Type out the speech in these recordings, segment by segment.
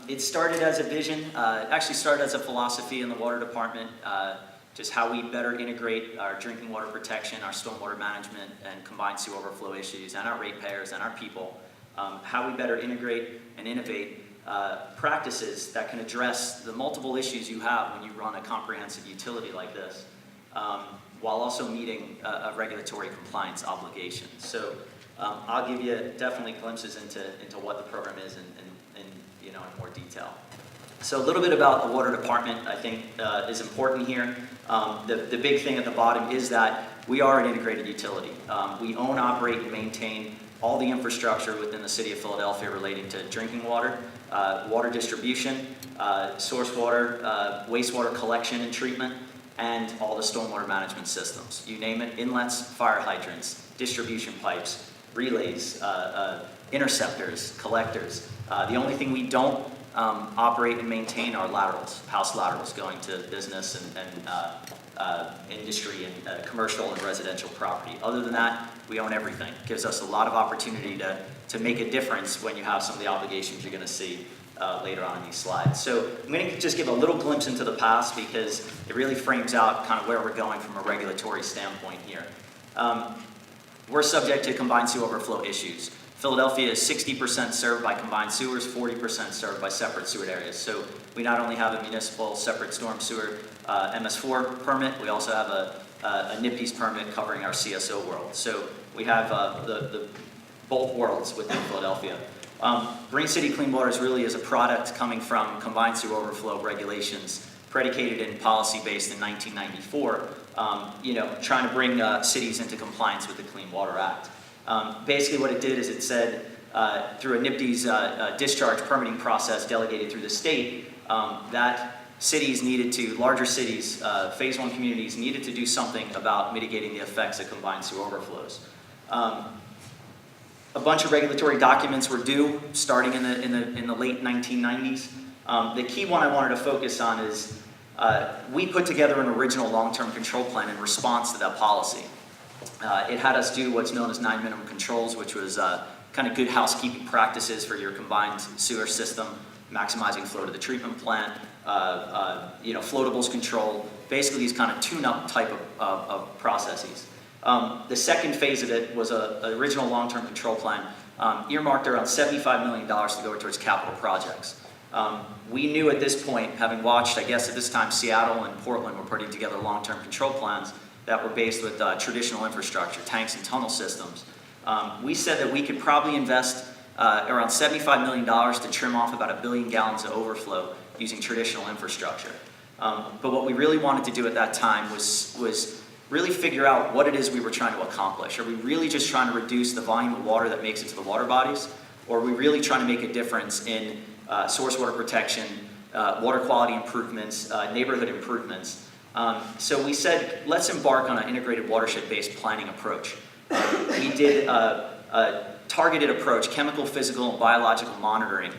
It started as a vision, actually started as a philosophy in the water department, just how we better integrate our drinking water protection, our stormwater management, and combined sewer overflow issues, and our ratepayers and our people, how we better integrate and innovate practices that can address the multiple issues you have when you run a comprehensive utility like this, while also meeting a regulatory compliance obligation. So I'll give you definitely glimpses into what the program is in more detail. So a little bit about the water department, I think, is important here. The big thing at the bottom is that we are an integrated utility. We own, operate, and maintain all the infrastructure within the city of Philadelphia relating to drinking water, water distribution, source water, wastewater collection and treatment, and all the stormwater management systems. You name it: inlets, fire hydrants, distribution pipes, relays, interceptors, collectors. The only thing we don't operate and maintain are laterals, house laterals going to business and industry and commercial and residential property. Other than that, we own everything. It gives us a lot of opportunity to make a difference when you have some of the obligations you're going to see later on in these slides. So I'm going to just give a little glimpse into the past because it really frames out kind of where we're going from a regulatory standpoint here. We're subject to combined sewer overflow issues. Philadelphia is 60% served by combined sewers, 40% served by separate sewer areas. So we not only have a municipal separate storm sewer MS4 permit, we also have a NIPD's permit covering our CSO world. So we have both worlds within Philadelphia. Green City Clean Waters really is a product coming from combined sewer overflow regulations predicated in policy based in 1994, trying to bring cities into compliance with the Clean Water Act. Basically what it did is it said through a NIPD's discharge permitting process delegated through the state that larger cities, phase one communities needed to do something about mitigating the effects of combined sewer overflows. A bunch of regulatory documents were due starting in the late 1990s. The key one I wanted to focus on is we put together an original long-term control plan in response to that policy. It had us do what's known as 9 minimum controls, which was kind of good housekeeping practices for your combined sewer system, maximizing flow to the treatment plant, floatables control, basically these kind of tune-up type of processes. The second phase of it was an original long-term control plan earmarked around $75 million to go towards capital projects. We knew at this point, having watched, I guess at this time, Seattle and Portland were putting together long-term control plans that were based with traditional infrastructure, tanks and tunnel systems. We said that we could probably invest around $75 million to trim off about 1 billion gallons of overflow using traditional infrastructure. But what we really wanted to do at that time was really figure out what it is we were trying to accomplish. Are we really just trying to reduce the volume of water that makes it to the water bodies? Or are we really trying to make a difference in source water protection, water quality improvements, neighborhood improvements? So we said, let's embark on an integrated watershed-based planning approach. We did a targeted approach, chemical, physical, and biological monitoring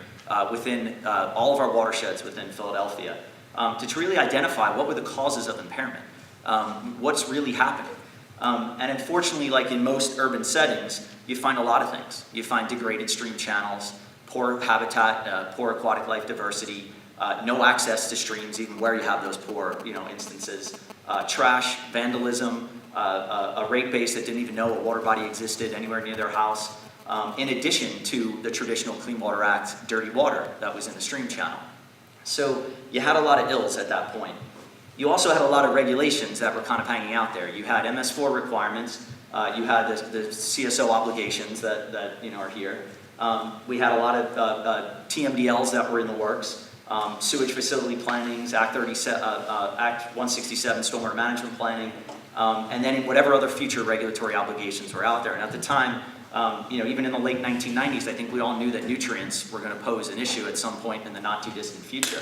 within all of our watersheds within Philadelphia to really identify what were the causes of impairment, what's really happening. And unfortunately, like in most urban settings, you find a lot of things. You find degraded stream channels, poor habitat, poor aquatic life diversity, no access to streams, even where you have those poor, instances. Trash, vandalism, a rate base that didn't even know a water body existed anywhere near their house. In addition to the traditional Clean Water Act dirty water that was in the stream channel. So you had a lot of ills at that point. You also had a lot of regulations that were kind of hanging out there. You had MS4 requirements. You had the CSO obligations that are here. We had a lot of TMDLs that were in the works. Sewage facility plannings, Act 167 stormwater management planning, and then whatever other future regulatory obligations were out there. And at the time, even in the late 1990s, I think we all knew that nutrients were going to pose an issue at some point in the not too distant future.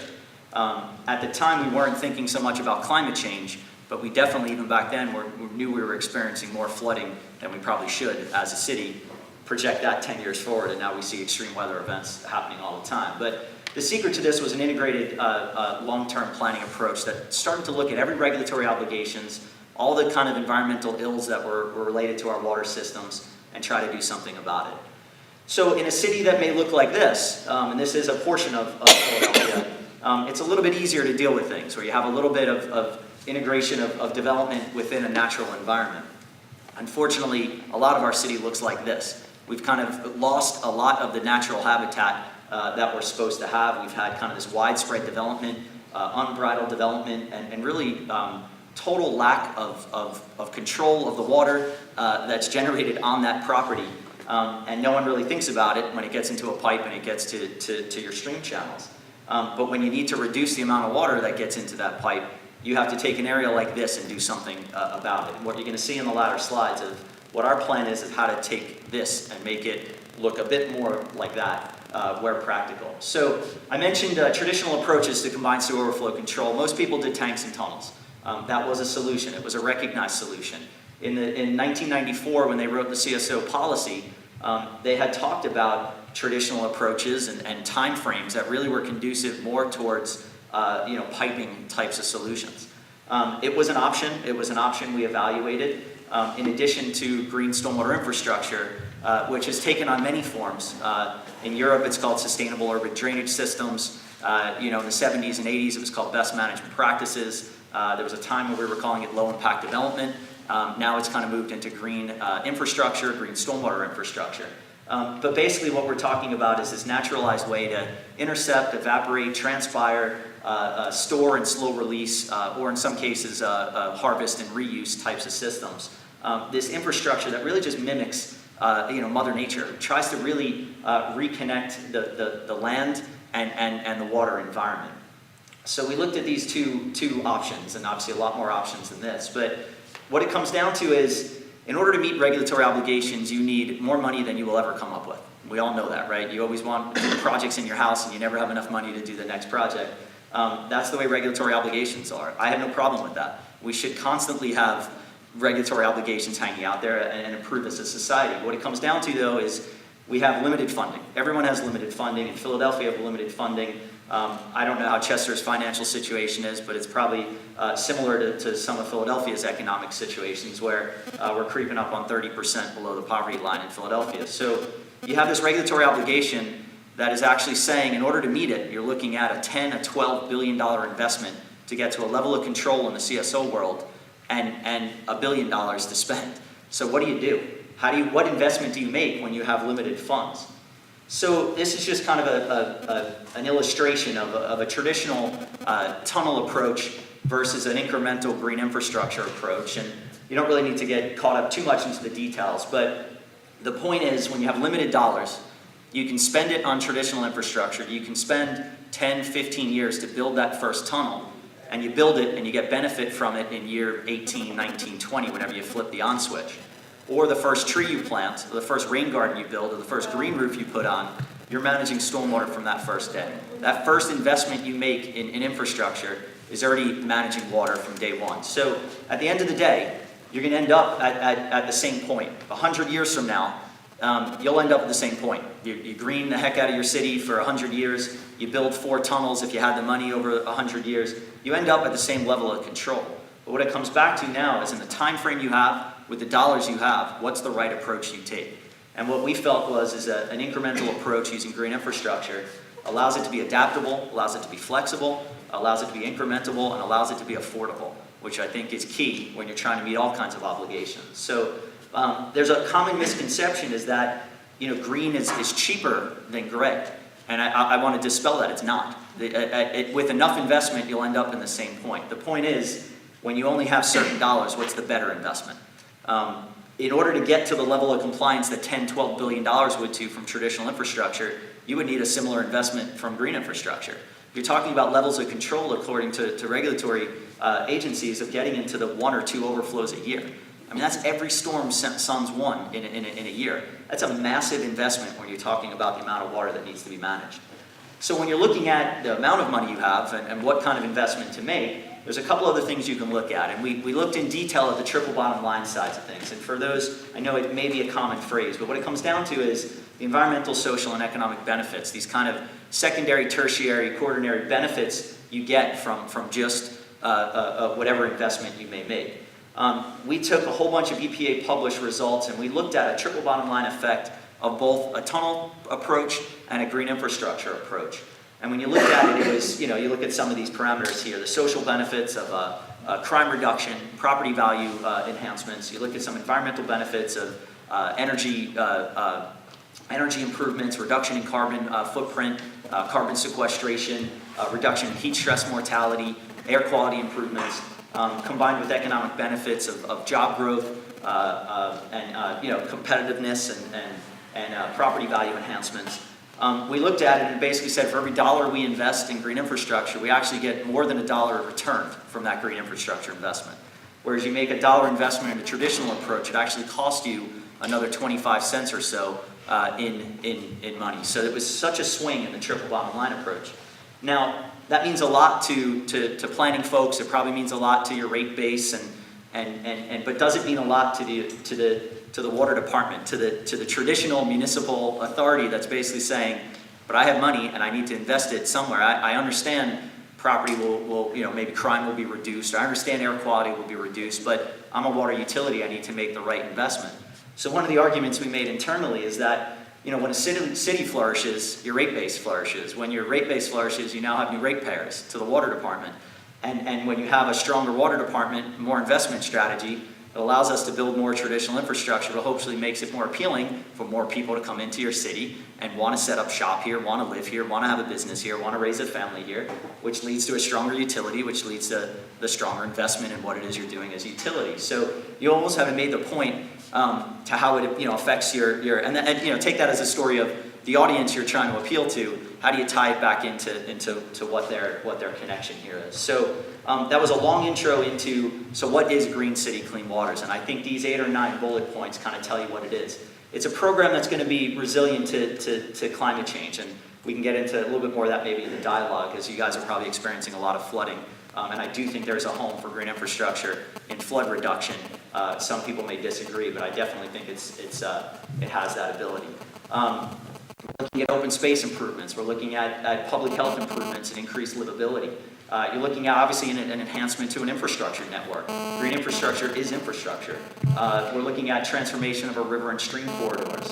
At the time, we weren't thinking so much about climate change, but we definitely, even back then, we knew we were experiencing more flooding than we probably should as a city. Project that 10 years forward, and now we see extreme weather events happening all the time. But the secret to this was an integrated long-term planning approach that started to look at every regulatory obligations, all the kind of environmental ills that were related to our water systems, and try to do something about it. So in a city that may look like this, and this is a portion of Philadelphia, it's a little bit easier to deal with things, where you have a little bit of integration of development within a natural environment. Unfortunately, a lot of our city looks like this. We've kind of lost a lot of the natural habitat that we're supposed to have. We've had kind of this widespread development, unbridled development, and really total lack of control of the water that's generated on that property. And no one really thinks about it when it gets into a pipe and it gets to your stream channels. But when you need to reduce the amount of water that gets into that pipe, you have to take an area like this and do something about it. And what you're going to see in the latter slides of what our plan is how to take this and make it look a bit more like that where practical. So I mentioned traditional approaches to combined sewer overflow control. Most people did tanks and tunnels. That was a solution. It was a recognized solution. In 1994, when they wrote the CSO policy, they had talked about traditional approaches and time frames that really were conducive more towards piping types of solutions. It was an option. It was an option we evaluated. In addition to green stormwater infrastructure, which has taken on many forms. In Europe, it's called sustainable urban drainage systems. In the 70s and 80s, it was called best management practices. There was a time when we were calling it low impact development. Now it's kind of moved into green infrastructure, green stormwater infrastructure. But basically what we're talking about is this naturalized way to intercept, evaporate, transpire, store and slow release, or in some cases harvest and reuse types of systems. This infrastructure that really just mimics Mother Nature, tries to really reconnect the land and the water environment. So we looked at these two options, and obviously a lot more options than this, but what it comes down to is, in order to meet regulatory obligations, you need more money than you will ever come up with. We all know that, right? You always want to do projects in your house and you never have enough money to do the next project. That's the way regulatory obligations are. I have no problem with that. We should constantly have regulatory obligations hanging out there and improve as a society. What it comes down to, though, is we have limited funding. Everyone has limited funding. In Philadelphia, we have limited funding. I don't know how Chester's financial situation is, but it's probably similar to some of Philadelphia's economic situations, where we're creeping up on 30% below the poverty line in Philadelphia. So you have this regulatory obligation that is actually saying, in order to meet it, you're looking at a $10 to $12 billion investment to get to a level of control in the CSO world, and $1 billion to spend. So what do? What investment do you make when you have limited funds? So this is just kind of an illustration of a traditional tunnel approach versus an incremental green infrastructure approach. And you don't really need to get caught up too much into the details, but the point is, when you have limited dollars, you can spend it on traditional infrastructure. You can spend 10, 15 years to build that first tunnel, and you build it and you get benefit from it in year 18, 19, 20, whenever you flip the on switch. Or the first tree you plant, or the first rain garden you build, or the first green roof you put on, you're managing stormwater from that first day. That first investment you make in infrastructure is already managing water from day one. So at the end of the day, you're going to end up at the same point. 100 years from now, you'll end up at the same point. You green the heck out of your city for 100 years. You build 4 tunnels if you had the money over 100 years. You end up at the same level of control. But what it comes back to now is, in the time frame you have, with the dollars you have, what's the right approach you take? And what we felt is an incremental approach using green infrastructure allows it to be adaptable, allows it to be flexible, allows it to be incrementable, and allows it to be affordable, which I think is key when you're trying to meet all kinds of obligations. So there's a common misconception is that green is cheaper than gray. And I want to dispel that. It's not. With enough investment, you'll end up in the same point. The point is, when you only have certain dollars, what's the better investment? In order to get to the level of compliance that $10, $12 billion would to from traditional infrastructure, you would need a similar investment from green infrastructure. You're talking about levels of control, according to regulatory agencies, of getting into the 1 or 2 overflows a year. I mean, that's every storm sans one in a year. That's a massive investment when you're talking about the amount of water that needs to be managed. So when you're looking at the amount of money you have and what kind of investment to make, there's a couple other things you can look at. And we looked in detail at the triple bottom line sides of things. And for those, I know it may be a common phrase, but what it comes down to is the environmental, social, and economic benefits, these kind of secondary, tertiary, quaternary benefits you get from just whatever investment you may make. We took a whole bunch of EPA published results, and we looked at a triple bottom line effect of both a tunnel approach and a green infrastructure approach. And when you look at it, it was, you look at some of these parameters here, the social benefits of crime reduction, property value enhancements. You look at some environmental benefits of energy improvements, reduction in carbon footprint, carbon sequestration, reduction in heat stress mortality, air quality improvements, combined with economic benefits of job growth and competitiveness and property value enhancements. We looked at it and basically said for every dollar we invest in green infrastructure, we actually get more than $1 of return from that green infrastructure investment. Whereas you make a $1 investment in a traditional approach, it actually costs you another 25 cents or so in money. So it was such a swing in the triple bottom line approach. Now, that means a lot to planning folks. It probably means a lot to your rate base, but does it mean a lot to the water department, to the traditional municipal authority that's basically saying, but I have money and I need to invest it somewhere. I understand property will maybe crime will be reduced. I understand air quality will be reduced, but I'm a water utility. I need to make the right investment. So one of the arguments we made internally is that when a city flourishes, your rate base flourishes. When your rate base flourishes, you now have new ratepayers to the water department. And when you have a stronger water department, more investment strategy, it allows us to build more traditional infrastructure, but hopefully makes it more appealing for more people to come into your city and want to set up shop here, want to live here, want to have a business here, want to raise a family here, which leads to a stronger utility, which leads to the stronger investment in what it is you're doing as a utility. So you almost haven't made the point to how it affects your take that as a story of the audience you're trying to appeal to. How do you tie it back into what their connection here is? So that was a long intro into so what is Green City Clean Waters, and I think these 8 or 9 bullet points kind of tell you what it is. It's a program that's going to be resilient to climate change, and we can get into a little bit more of that maybe in the dialogue, as you guys are probably experiencing a lot of flooding. And I do think there's a home for green infrastructure in flood reduction. Some people may disagree, but I definitely think it has that ability. We're looking at open space improvements. We're looking at public health improvements and increased livability. You're looking at, obviously, an enhancement to an infrastructure network. Green infrastructure is infrastructure. We're looking at transformation of our river and stream corridors,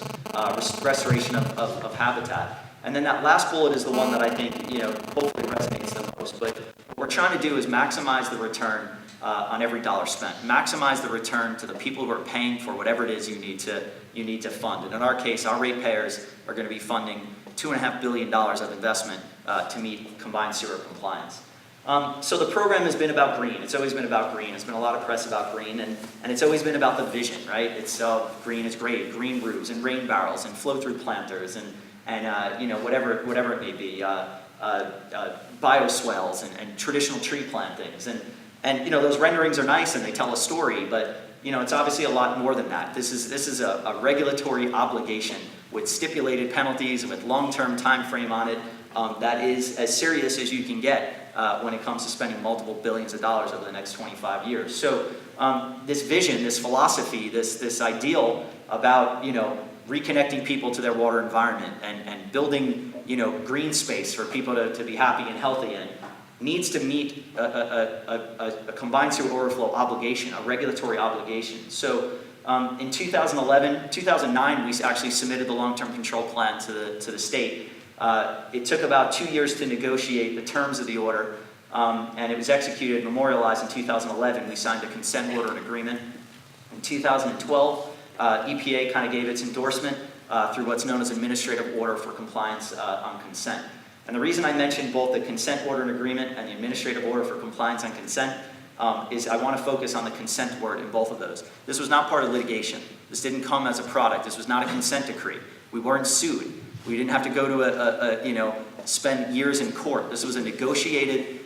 restoration of habitat. And then that last bullet is the one that I think, hopefully resonates the most. But what we're trying to do is maximize the return on every dollar spent. Maximize the return to the people who are paying for whatever it is you need to fund. And in our case, our ratepayers are going to be funding $2.5 billion of investment to meet combined sewer compliance. So the program has been about green. It's always been about green. There's been a lot of press about green, and it's always been about the vision, right? It's green is great, green roofs and rain barrels and flow-through planters and whatever it may be, bioswales and traditional tree plantings. And those renderings are nice and they tell a story, but it's obviously a lot more than that. This is a regulatory obligation with stipulated penalties and with long-term time frame on it that is as serious as you can get when it comes to spending multiple billions of dollars over the next 25 years. So this vision, this philosophy, this ideal about reconnecting people to their water environment and building green space for people to be happy and healthy in needs to meet a combined sewer overflow obligation, a regulatory obligation. So in 2009, we actually submitted the long-term control plan to the state. It took about 2 years to negotiate the terms of the order, and it was executed, memorialized in 2011. We signed a consent order and agreement. In 2012, EPA kind of gave its endorsement through what's known as Administrative Order for Compliance on Consent. And the reason I mentioned both the consent order and agreement and the Administrative Order for Compliance on Consent is I want to focus on the consent word in both of those. This was not part of litigation. This didn't come as a product. This was not a consent decree. We weren't sued. We didn't have to go to spend years in court. This was a negotiated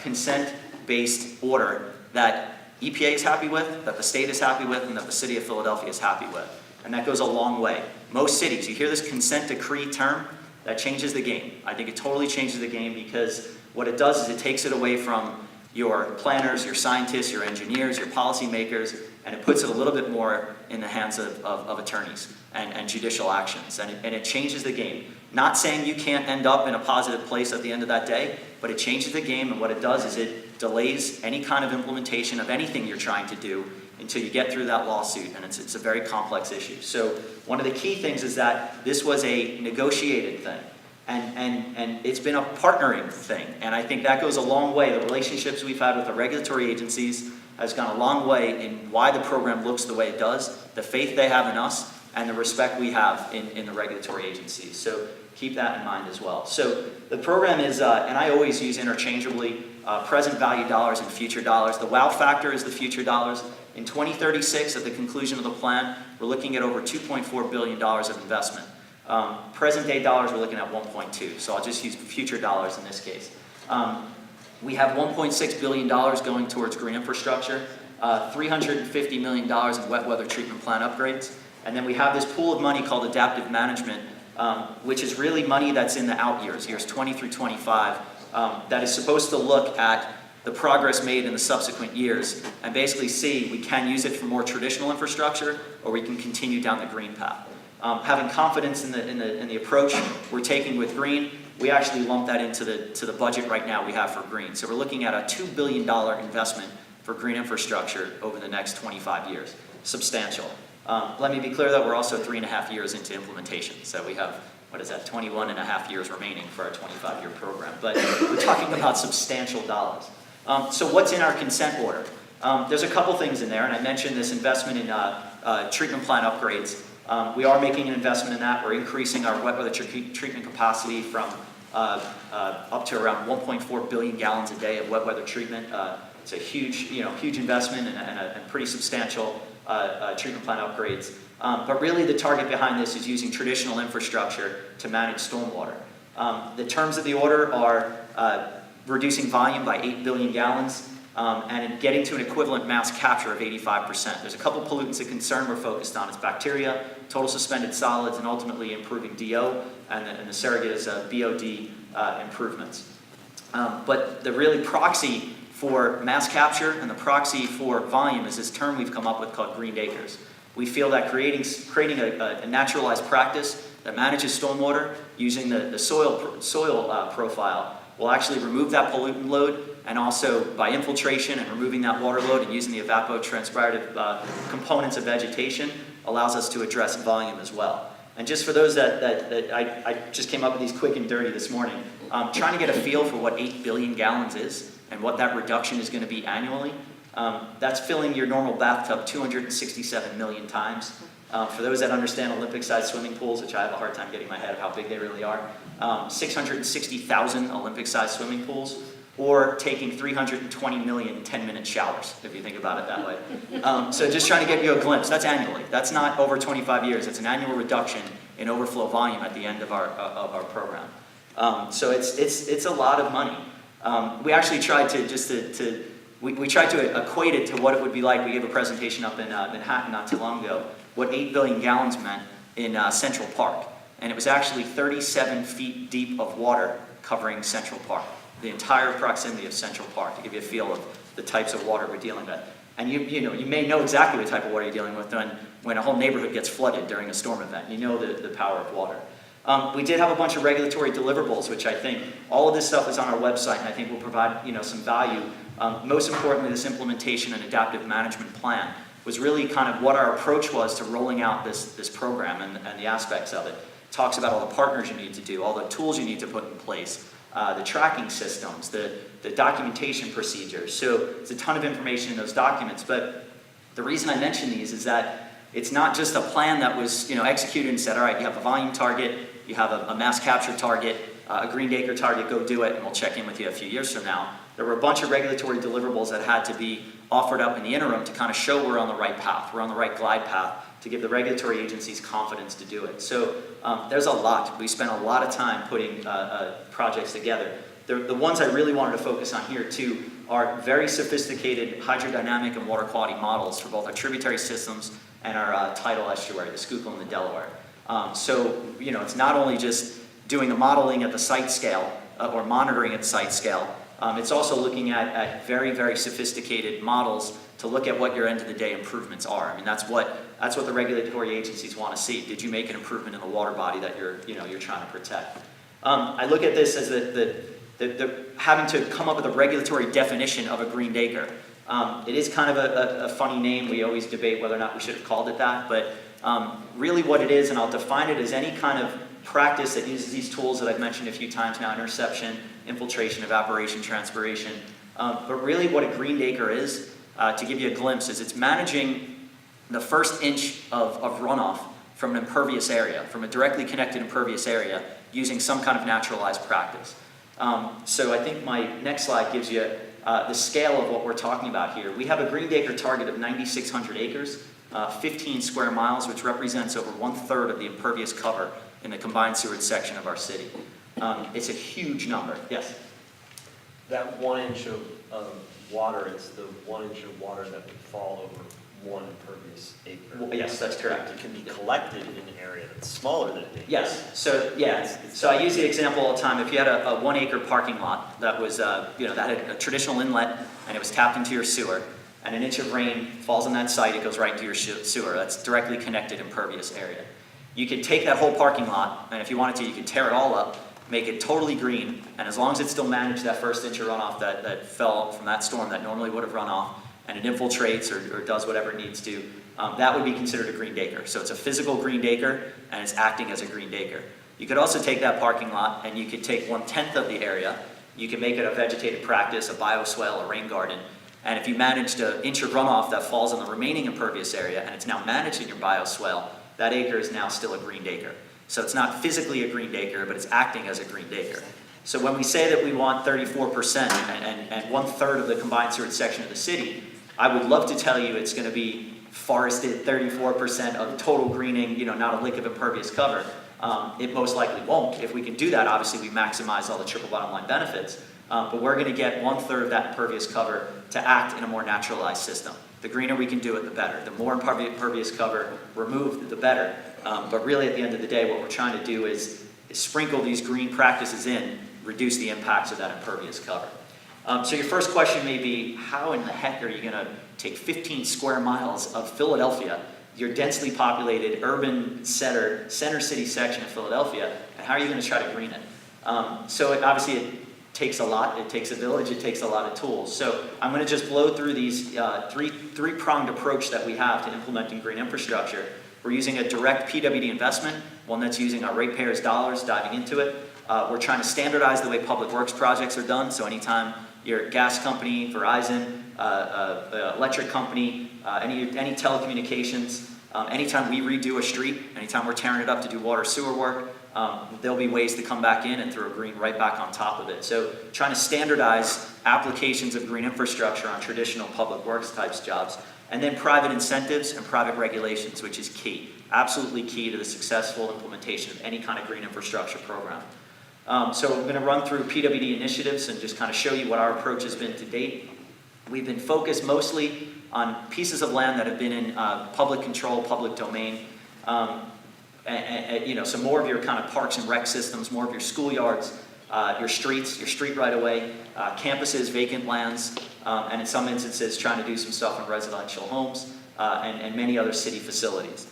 consent-based order that EPA is happy with, that the state is happy with, and that the city of Philadelphia is happy with. And that goes a long way. Most cities, you hear this consent decree term, that changes the game. I think it totally changes the game because what it does is it takes it away from your planners, your scientists, your engineers, your policymakers, and it puts it a little bit more in the hands of attorneys and judicial actions. And it changes the game. Not saying you can't end up in a positive place at the end of that day, but it changes the game, and what it does is it delays any kind of implementation of anything you're trying to do until you get through that lawsuit, and it's a very complex issue. So one of the key things is that this was a negotiated thing, and it's been a partnering thing, and I think that goes a long way. The relationships we've had with the regulatory agencies has gone a long way in why the program looks the way it does, the faith they have in us, and the respect we have in the regulatory agencies. So keep that in mind as well. So the program is, and I always use interchangeably, present value dollars and future dollars. The wow factor is the future dollars. In 2036, at the conclusion of the plan, we're looking at over $2.4 billion of investment. Present day dollars, we're looking at 1.2, so I'll just use future dollars in this case. We have $1.6 billion going towards green infrastructure, $350 million in wet weather treatment plant upgrades, and then we have this pool of money called adaptive management, which is really money that's in the out years, years 20 through 25, that is supposed to look at the progress made in the subsequent years and basically see we can use it for more traditional infrastructure or we can continue down the green path. Having confidence in the approach we're taking with green, we actually lump that into the budget right now we have for green. So we're looking at a $2 billion investment for green infrastructure over the next 25 years. Substantial. Let me be clear that we're also 3.5 years into implementation. So we have, 21.5 years remaining for our 25-year program. But we're talking about substantial dollars. So what's in our consent order? There's a couple things in there, and I mentioned this investment in treatment plant upgrades. We are making an investment in that. We're increasing our wet weather treatment capacity from up to around 1.4 billion gallons a day of wet weather treatment. It's a huge investment and a pretty substantial treatment plant upgrades. But really the target behind this is using traditional infrastructure to manage stormwater. The terms of the order are reducing volume by 8 billion gallons, and getting to an equivalent mass capture of 85%. There's a couple pollutants of concern we're focused on. It's bacteria, total suspended solids, and ultimately improving DO, and the surrogate is BOD improvements. But the really proxy for mass capture and the proxy for volume is this term we've come up with called green acres. We feel that creating a naturalized practice that manages stormwater using the soil profile will actually remove that pollutant load, and also by infiltration and removing that water load and using the evapotranspirative components of vegetation allows us to address volume as well. And just for those that I just came up with these quick and dirty this morning, trying to get a feel for what 8 billion gallons is and what that reduction is going to be annually, that's filling your normal bathtub 267 million times. For those that understand Olympic-sized swimming pools, which I have a hard time getting my head of how big they really are, 660,000 Olympic-sized swimming pools, or taking 320 million 10-minute showers, if you think about it that way. So just trying to give you a glimpse. That's annually. That's not over 25 years. It's an annual reduction in overflow volume at the end of our program. So it's a lot of money. We actually tried to we tried to equate it to what it would be like. We gave a presentation up in Manhattan not too long ago, what 8 billion gallons meant in Central Park. And it was actually 37 feet deep of water covering Central Park, the entire proximity of Central Park, to give you a feel of the types of water we're dealing with. And you may know exactly what type of water you're dealing with when a whole neighborhood gets flooded during a storm event. You know the power of water. We did have a bunch of regulatory deliverables, which I think all of this stuff is on our website, and I think will provide some value. Most importantly, this implementation and adaptive management plan was really kind of what our approach was to rolling out this program and the aspects of it. It talks about all the partners you need to do, all the tools you need to put in place, the tracking systems, the documentation procedures. So there's a ton of information in those documents, but the reason I mention these is that it's not just a plan that was executed and said, all right, you have a volume target, you have a mass capture target, a green acre target, go do it, and we'll check in with you a few years from now. There were a bunch of regulatory deliverables that had to be offered up in the interim to kind of show we're on the right path, we're on the right glide path, to give the regulatory agencies confidence to do it. So there's a lot. We spent a lot of time putting projects together. The ones I really wanted to focus on here too are very sophisticated hydrodynamic and water quality models for both our tributary systems and our tidal estuary, the Schuylkill and the Delaware. So it's not only just doing the modeling at the site scale or monitoring at the site scale, it's also looking at very, very sophisticated models to look at what your end of the day improvements are. I mean, that's what the regulatory agencies want to see. Did you make an improvement in the water body that you're trying to protect? I look at this as having to come up with a regulatory definition of a greened acre. It is kind of a funny name. We always debate whether or not we should have called it that, but really what it is, and I'll define it as any kind of practice that uses these tools that I've mentioned a few times now: interception, infiltration, evaporation, transpiration. But really what a greened acre is, to give you a glimpse, is it's managing the first inch of runoff from an impervious area, from a directly connected impervious area, using some kind of naturalized practice. So I think my next slide gives you the scale of what we're talking about here. We have a greened acre target of 9,600 acres, 15 square miles, which represents over 1/3 of the impervious cover in the combined sewerage section of our city. It's a huge number. Yes? That 1 inch of water, it's the 1 inch of water that would fall over one impervious acre. Well, yes, that's correct. It can be collected in an area that's smaller than an acre. Yes. So yeah. So I use the example all the time. If you had a 1 acre parking lot that was, that had a traditional inlet and it was tapped into your sewer, and an inch of rain falls on that site, it goes right into your sewer. That's directly connected impervious area. You could take that whole parking lot, and if you wanted to, you could tear it all up, make it totally green, and as long as it still managed that first inch of runoff that fell from that storm that normally would have run off, and it infiltrates or does whatever it needs to, that would be considered a greened acre. So it's a physical greened acre, and it's acting as a greened acre. You could also take that parking lot, and you could take 1/10 of the area. You could make it a vegetated practice, a bioswale, a rain garden, and if you managed an inch of runoff that falls in the remaining impervious area, and it's now managed in your bioswale, that acre is now still a greened acre. So it's not physically a greened acre, but it's acting as a greened acre. So when we say that we want 34% and 1/3 of the combined sewerage section of the city, I would love to tell you it's going to be forested 34% of total greening, not a lick of impervious cover. It most likely won't. If we can do that, obviously we maximize all the triple bottom line benefits. But we're going to get 1/3 of that impervious cover to act in a more naturalized system. The greener we can do it, the better. The more impervious cover removed, the better. But really, at the end of the day, what we're trying to do is sprinkle these green practices in, reduce the impacts of that impervious cover. So your first question may be, how in the heck are you going to take 15 square miles of Philadelphia, your densely populated urban center city section of Philadelphia, and how are you going to try to green it? So obviously it takes a lot. It takes a village. It takes a lot of tools. So I'm going to just blow through these three-pronged approach that we have to implementing green infrastructure. We're using a direct Pwd investment, one that's using our ratepayers' dollars, diving into it. We're trying to standardize the way public works projects are done. So anytime your gas company, Verizon, electric company, any telecommunications, anytime we redo a street, anytime we're tearing it up to do water sewer work, there'll be ways to come back in and throw green right back on top of it. So trying to standardize applications of green infrastructure on traditional public works types jobs. And then private incentives and private regulations, which is key, absolutely key to the successful implementation of any kind of green infrastructure program. So we're going to run through Pwd Initiatives and just kind of show you what our approach has been to date. We've been focused mostly on pieces of land that have been in public control, public domain. So more of your kind of parks and rec systems, more of your schoolyards, your streets, your street right-of-way, campuses, vacant lands, and in some instances trying to do some stuff in residential homes and many other city facilities.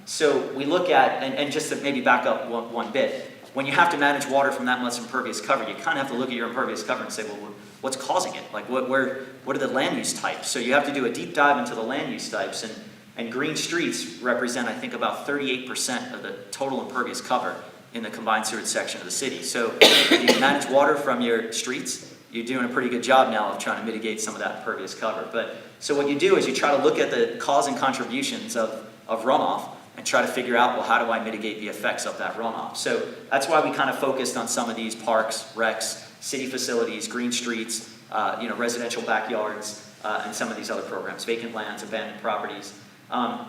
So we look at, and just to maybe back up one bit, when you have to manage water from that much impervious cover, you kind of have to look at your impervious cover and say, well, what's causing it? Like, what are the land use types? So you have to do a deep dive into the land use types, and green streets represent, I think, about 38% of the total impervious cover in the combined sewage section of the city. So if you manage water from your streets, you're doing a pretty good job now of trying to mitigate some of that impervious cover. But so what you do is you try to look at the cause and contributions of runoff and try to figure out, well, how do I mitigate the effects of that runoff? So that's why we kind of focused on some of these parks, recs, city facilities, green streets, residential backyards, and some of these other programs, vacant lands, abandoned properties.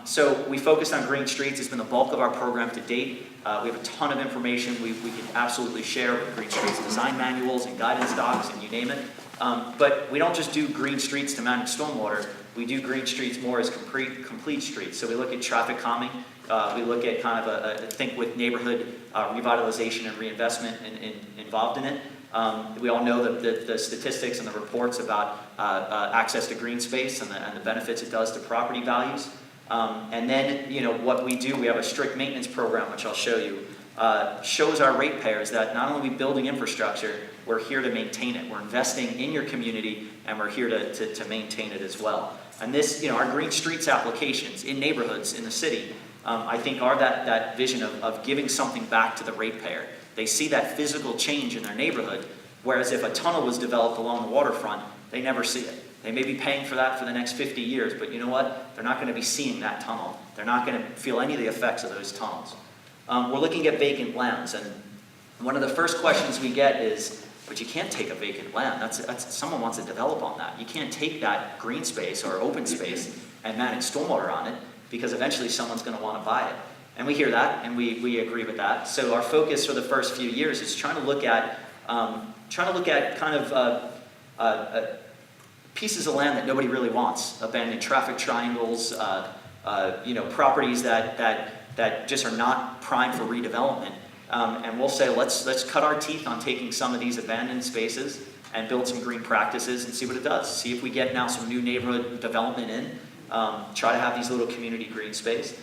So we focused on green streets. It's been the bulk of our program to date. We have a ton of information we can absolutely share with green streets design manuals and guidance docs and you name it. But we don't just do green streets to manage stormwater. We do green streets more as complete streets. So we look at traffic calming. We look at kind of think with neighborhood revitalization and reinvestment involved in it. We all know the statistics and the reports about access to green space and the benefits it does to property values. And then, what we do, we have a strict maintenance program, which I'll show you. shows our ratepayers that not only are we building infrastructure, we're here to maintain it. We're investing in your community, and we're here to maintain it as well. And this, our Green Streets applications in neighborhoods in the city, I think are that vision of giving something back to the ratepayer. They see that physical change in their neighborhood, whereas if a tunnel was developed along the waterfront, they never see it. They may be paying for that for the next 50 years, but you know what? They're not going to be seeing that tunnel. They're not going to feel any of the effects of those tunnels. We're looking at vacant lands, and one of the first questions we get is, but you can't take a vacant land. That's someone wants to develop on that. You can't take that green space or open space and manage stormwater on it, because eventually someone's going to want to buy it. And we hear that, and we agree with that. So our focus for the first few years is trying to look at kind of pieces of land that nobody really wants, abandoned traffic triangles, properties that just are not primed for redevelopment. And we'll say, let's cut our teeth on taking some of these abandoned spaces and build some green practices and see what it does. See if we get now some new neighborhood development in. Try to have these little community green space.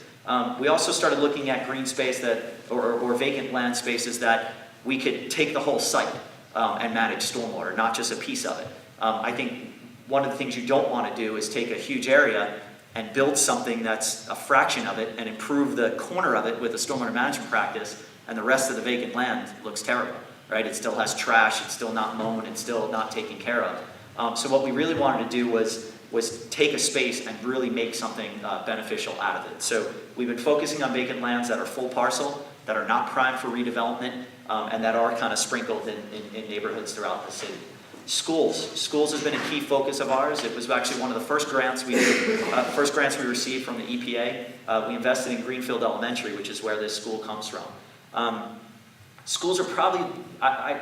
We also started looking at green space or vacant land spaces that we could take the whole site and manage stormwater, not just a piece of it. I think one of the things you don't want to do is take a huge area and build something that's a fraction of it and improve the corner of it with a stormwater management practice, and the rest of the vacant land looks terrible, right? It still has trash, it's still not mown, it's still not taken care of. So what we really wanted to do was take a space and really make something beneficial out of it. So we've been focusing on vacant lands that are full parcel, that are not primed for redevelopment, and that are kind of sprinkled in neighborhoods throughout the city. Schools has been a key focus of ours. It was actually one of the first grants we received from the EPA. We invested in Greenfield Elementary, which is where this school comes from. Schools are probably, I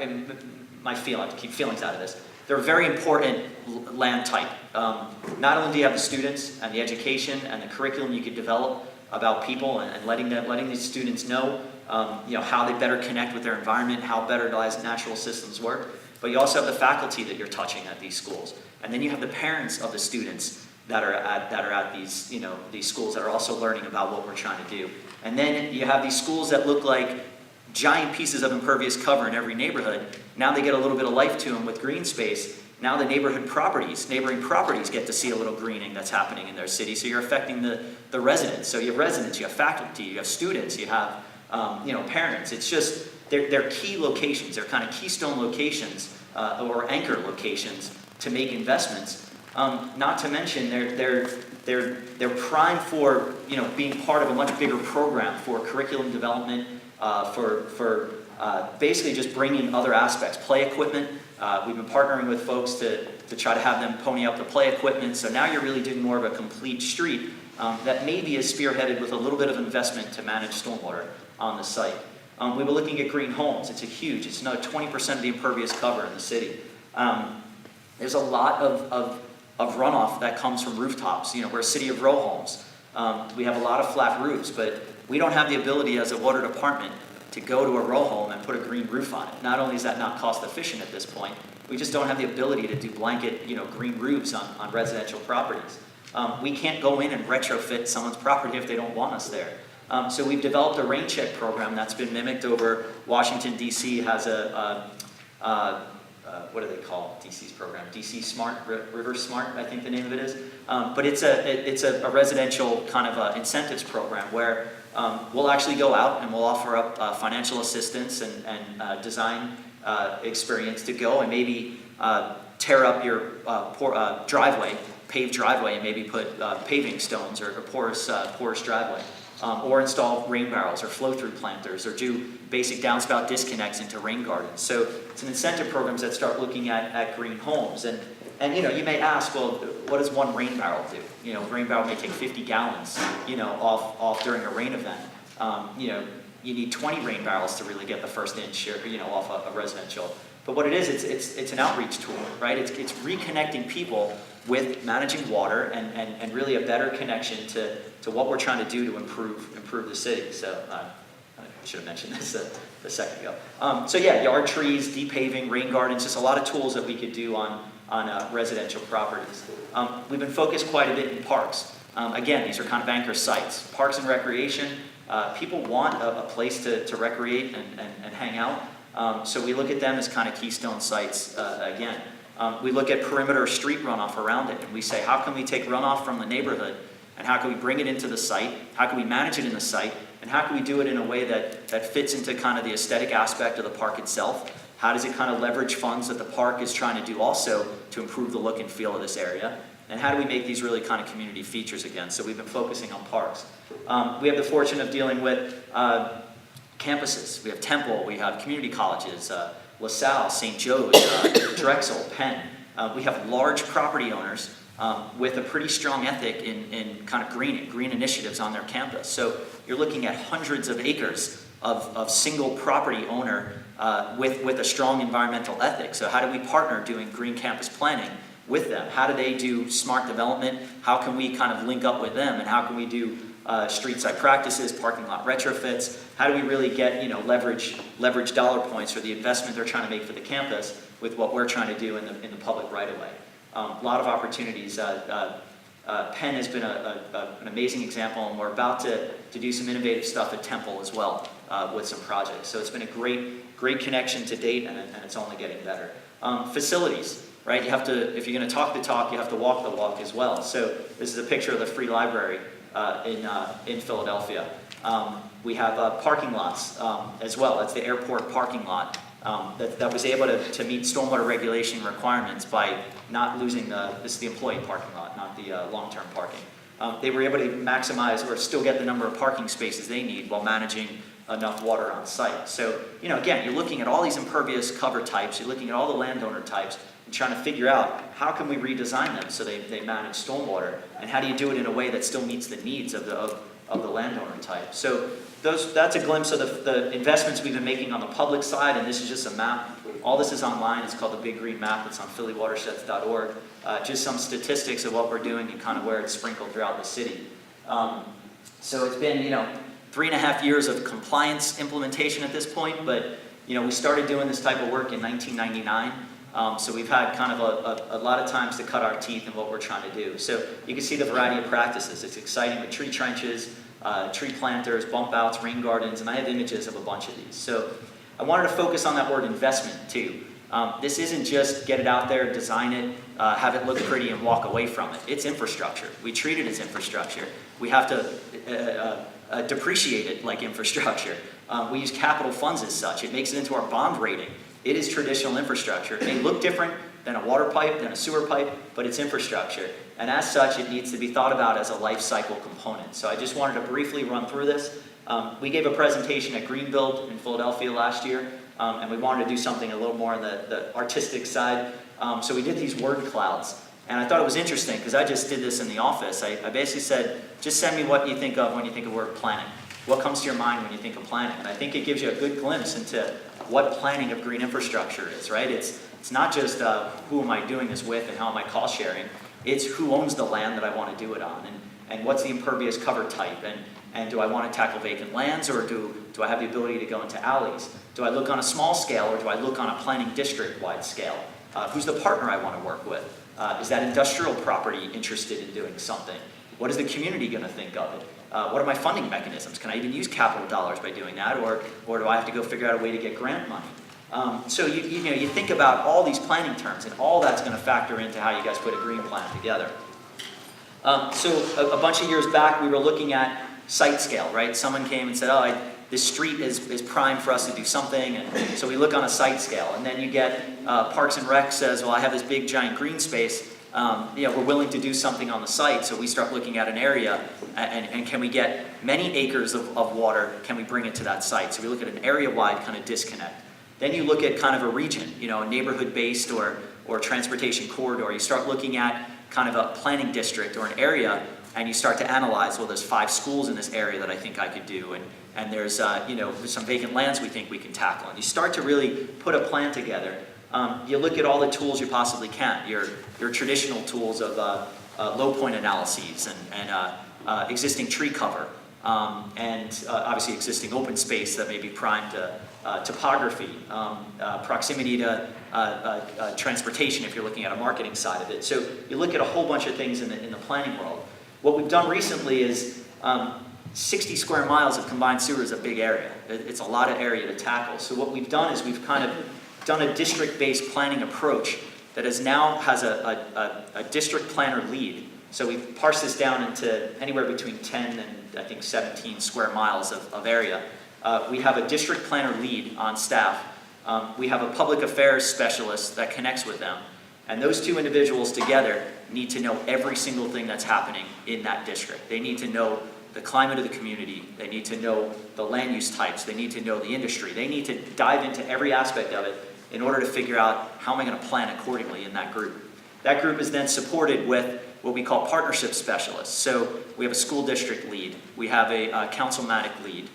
keep feelings out of this. They're a very important land type. Not only do you have the students and the education and the curriculum you could develop about people and letting these students know, how they better connect with their environment, how better natural systems work. But you also have the faculty that you're touching at these schools, and then you have the parents of the students that are at these these schools that are also learning about what we're trying to do. And then you have these schools that look like giant pieces of impervious cover in every neighborhood. Now they get a little bit of life to them with green space. Now the neighboring properties get to see a little greening that's happening in their city. So you're affecting the residents. So you have residents, you have faculty, you have students, you have parents. It's just they're key locations. They're kind of keystone locations or anchor locations to make investments. Not to mention they're primed for being part of a much bigger program for curriculum development, for basically just bringing other aspects, play equipment. We've been partnering with folks to try to have them pony up the play equipment. So now you're really doing more of a complete street that maybe is spearheaded with a little bit of investment to manage stormwater on the site. We were looking at green homes. It's another 20% of the impervious cover in the city. There's a lot of runoff that comes from rooftops. We're a city of row homes. We have a lot of flat roofs, but we don't have the ability as a water department to go to a row home and put a green roof on it. Not only is that not cost efficient at this point, we just don't have the ability to do blanket green roofs on residential properties. We can't go in and retrofit someone's property if they don't want us there. So we've developed a rain check program that's been mimicked over Washington, D.C. has what do they call DC's program? DC Smart, River Smart, I think the name of it is. But it's a residential kind of incentives program where we'll actually go out and we'll offer up financial assistance and design experience to go and maybe tear up your driveway, paved driveway, and maybe put paving stones or porous driveway. Or install rain barrels or flow-through planters or do basic downspout disconnects into rain gardens. So it's an incentive programs that start looking at green homes. And you may ask, well, what does one rain barrel do? Rain barrel may take 50 gallons, off during a rain event. You need 20 rain barrels to really get the first inch, off a residential. But what it is, it's an outreach tool, right? It's reconnecting people with managing water and really a better connection to what we're trying to do to improve the city. So I should have mentioned this a second ago. So yeah, yard trees, depaving, rain gardens, just a lot of tools that we could do on residential properties. We've been focused quite a bit in parks. Again, these are kind of anchor sites. Parks and recreation, people want a place to recreate and hang out. So we look at them as kind of keystone sites again. We look at perimeter street runoff around it, and we say, how can we take runoff from the neighborhood, and how can we bring it into the site? How can we manage it in the site? And how can we do it in a way that fits into kind of the aesthetic aspect of the park itself? How does it kind of leverage funds that the park is trying to do also to improve the look and feel of this area? And how do we make these really kind of community features again? So we've been focusing on parks. We have the fortune of dealing with campuses. We have Temple, we have community colleges, LaSalle, St. Joe's, Drexel, Penn. We have large property owners with a pretty strong ethic in kind of green initiatives on their campus. So you're looking at hundreds of acres of single property owner with a strong environmental ethic. So how do we partner doing green campus planning with them? How do they do smart development? How can we kind of link up with them? And how can we do street side practices, parking lot retrofits? How do we really get, leverage dollar points for the investment they're trying to make for the campus with what we're trying to do in the public right away? A lot of opportunities. Penn has been an amazing example, and we're about to do some innovative stuff at Temple as well with some projects. So it's been a great connection to date, and it's only getting better. Facilities, right? You have to, if you're going to talk the talk, you have to walk the walk as well. So this is a picture of the free library in Philadelphia. We have parking lots as well. That's the airport parking lot that was able to meet stormwater regulation requirements by not losing this is the employee parking lot, not the long-term parking. They were able to maximize or still get the number of parking spaces they need while managing enough water on site. So, again, you're looking at all these impervious cover types, you're looking at all the landowner types, and trying to figure out how can we redesign them so they manage stormwater, and how do you do it in a way that still meets the needs of the landowner type. So that's a glimpse of the investments we've been making on the public side, and this is just a map. All this is online. It's called the Big Green Map. It's on phillywatersheds.org. Just some statistics of what we're doing and kind of where it's sprinkled throughout the city. So it's been, 3.5 years of compliance implementation at this point, but, we started doing this type of work in 1999. So we've had kind of a lot of times to cut our teeth in what we're trying to do. So you can see the variety of practices. It's exciting with tree trenches, tree planters, bump outs, rain gardens, and I have images of a bunch of these. So I wanted to focus on that word investment too. This isn't just get it out there, design it, have it look pretty and walk away from it. It's infrastructure. We treat it as infrastructure. We have to depreciate it like infrastructure. We use capital funds as such. It makes it into our bond rating. It is traditional infrastructure. It may look different than a water pipe, than a sewer pipe, but it's infrastructure. And as such, it needs to be thought about as a life cycle component. So I just wanted to briefly run through this. We gave a presentation at Greenbuild in Philadelphia last year, and we wanted to do something a little more on the artistic side. So we did these word clouds. And I thought it was interesting because I just did this in the office. I basically said, just send me what you think of when you think of word planning. What comes to your mind when you think of planning? And I think it gives you a good glimpse into what planning of green infrastructure is, right? It's not just who am I doing this with and how am I cost sharing. It's who owns the land that I want to do it on, and what's the impervious cover type, and do I want to tackle vacant lands, or do I have the ability to go into alleys? Do I look on a small scale, or do I look on a planning district-wide scale? Who's the partner I want to work with? Is that industrial property interested in doing something? What is the community going to think of it? What are my funding mechanisms? Can I even use capital dollars by doing that, or do I have to go figure out a way to get grant money? So you think about all these planning terms, and all that's going to factor into how you guys put a green plan together. So a bunch of years back, we were looking at site scale, right? Someone came and said, this street is primed for us to do something, and so we look on a site scale, and then you get Parks and Rec says, well, I have this big giant green space, we're willing to do something on the site, so we start looking at an area, and can we get many acres of water, can we bring it to that site? So we look at an area-wide kind of disconnect. Then you look at kind of a region, a neighborhood-based or transportation corridor. You start looking at kind of a planning district or an area, and you start to analyze, well, there's 5 schools in this area that I think I could do, and there's there's some vacant lands we think we can tackle. And you start to really put a plan together. You look at all the tools you possibly can. Your traditional tools of low point analyses and existing tree cover, and obviously existing open space that may be primed to topography, proximity to transportation if you're looking at a marketing side of it. So you look at a whole bunch of things in the planning world. What we've done recently is 60 square miles of combined sewer is a big area. It's a lot of area to tackle. So what we've done is we've kind of done a district-based planning approach that has a district planner lead. So we've parsed this down into anywhere between 10 and I think 17 square miles of area. We have a district planner lead on staff. We have a public affairs specialist that connects with them. And those two individuals together need to know every single thing that's happening in that district. They need to know the climate of the community. They need to know the land use types. They need to know the industry. They need to dive into every aspect of it in order to figure out how am I going to plan accordingly in that group. That group is then supported with what we call partnership specialists. So we have a school district lead. We have a councilmatic lead.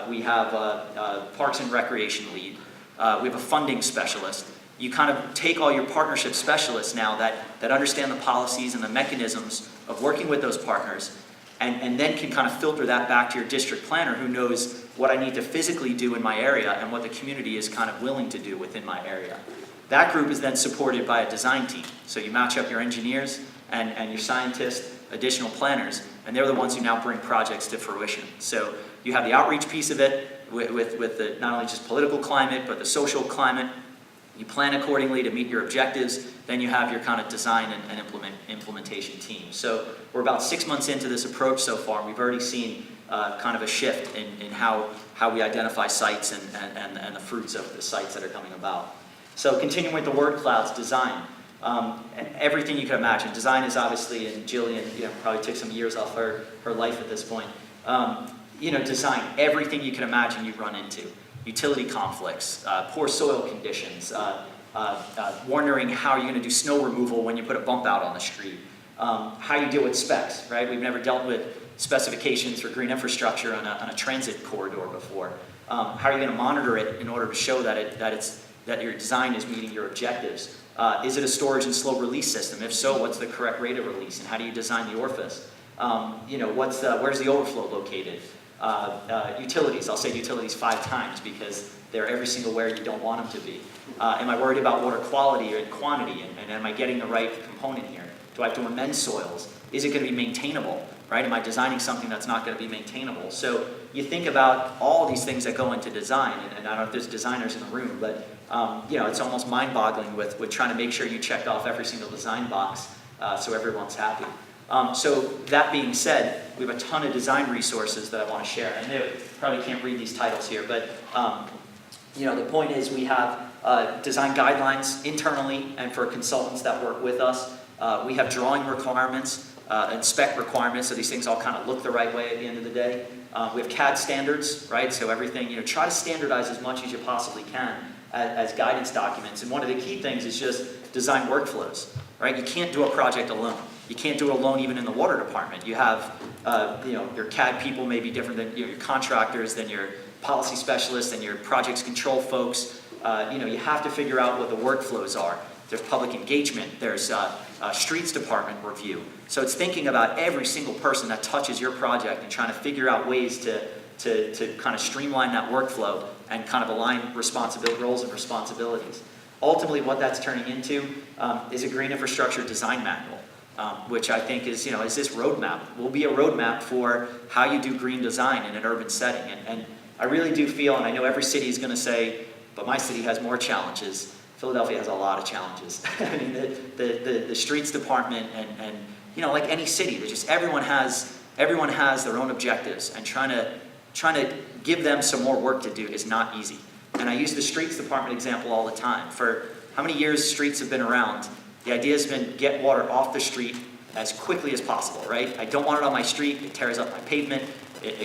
We have a parks and recreation lead. We have a funding specialist. You kind of take all your partnership specialists now that understand the policies and the mechanisms of working with those partners, and then can kind of filter that back to your district planner who knows what I need to physically do in my area and what the community is kind of willing to do within my area. That group is then supported by a design team. So you match up your engineers and your scientists, additional planners, and they're the ones who now bring projects to fruition. So you have the outreach piece of it with the, not only just political climate, but the social climate. You plan accordingly to meet your objectives. Then you have your kind of design and implementation team. So we're about 6 months into this approach so far. We've already seen kind of a shift in how we identify sites and the fruits of the sites that are coming about. So continuing with the word clouds, design. Everything you can imagine. Design is obviously, and Jillian, probably took some years off her life at this point. Design, everything you can imagine you run into. Utility conflicts, poor soil conditions, wondering how you're going to do snow removal when you put a bump out on the street, how you deal with specs, right? We've never dealt with specifications for green infrastructure on a transit corridor before. How are you going to monitor it in order to show that your design is meeting your objectives? Is it a storage and slow release system? If so, what's the correct rate of release, and how do you design the orifice? Where's the overflow located? Utilities, I'll say utilities 5 times because they're every single where you don't want them to be. Am I worried about water quality and quantity, and am I getting the right component here? Do I have to amend soils? Is it going to be maintainable, right? Am I designing something that's not going to be maintainable? So you think about all these things that go into design, and I don't know if there's designers in the room, but it's almost mind-boggling with trying to make sure you checked off every single design box so everyone's happy. So that being said, we have a ton of design resources that I want to share. I know probably can't read these titles here, but the point is we have design guidelines internally and for consultants that work with us. We have drawing requirements and spec requirements, so these things all kind of look the right way at the end of the day. We have CAD standards, right? So everything, try to standardize as much as you possibly can as guidance documents. And one of the key things is just design workflows, right? You can't do a project alone. You can't do it alone even in the water department. You have, your CAD people may be different than your contractors, than your policy specialists, and your projects control folks. You have to figure out what the workflows are. There's public engagement. There's streets department review. So it's thinking about every single person that touches your project and trying to figure out ways to kind of streamline that workflow and kind of align roles and responsibilities. Ultimately, what that's turning into is a green infrastructure design manual. Which I think is this roadmap. Will be a roadmap for how you do green design in an urban setting. And I really do feel, and I know every city is going to say, but my city has more challenges. Philadelphia has a lot of challenges. I mean, the streets department and like any city, everyone has their own objectives, and trying to give them some more work to do is not easy. And I use the streets department example all the time. For how many years streets have been around? The idea has been get water off the street as quickly as possible, right? I don't want it on my street. It tears up my pavement.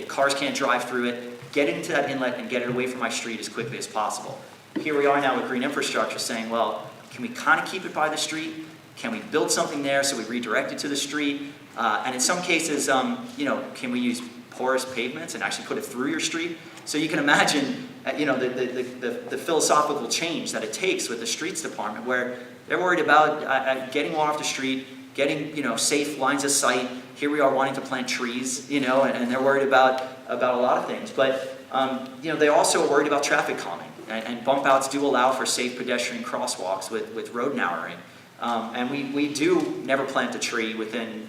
Cars can't drive through it. Get into that inlet and get it away from my street as quickly as possible. Here we are now with green infrastructure saying, well, can we kind of keep it by the street? Can we build something there so we redirect it to the street? And in some cases, can we use porous pavements and actually put it through your street? So you can imagine, the philosophical change that it takes with the streets department, where they're worried about getting water off the street, getting safe lines of sight. Here we are wanting to plant trees, and they're worried about a lot of things. But they also are worried about traffic calming, and bump outs do allow for safe pedestrian crosswalks with road narrowing. And we do never plant a tree within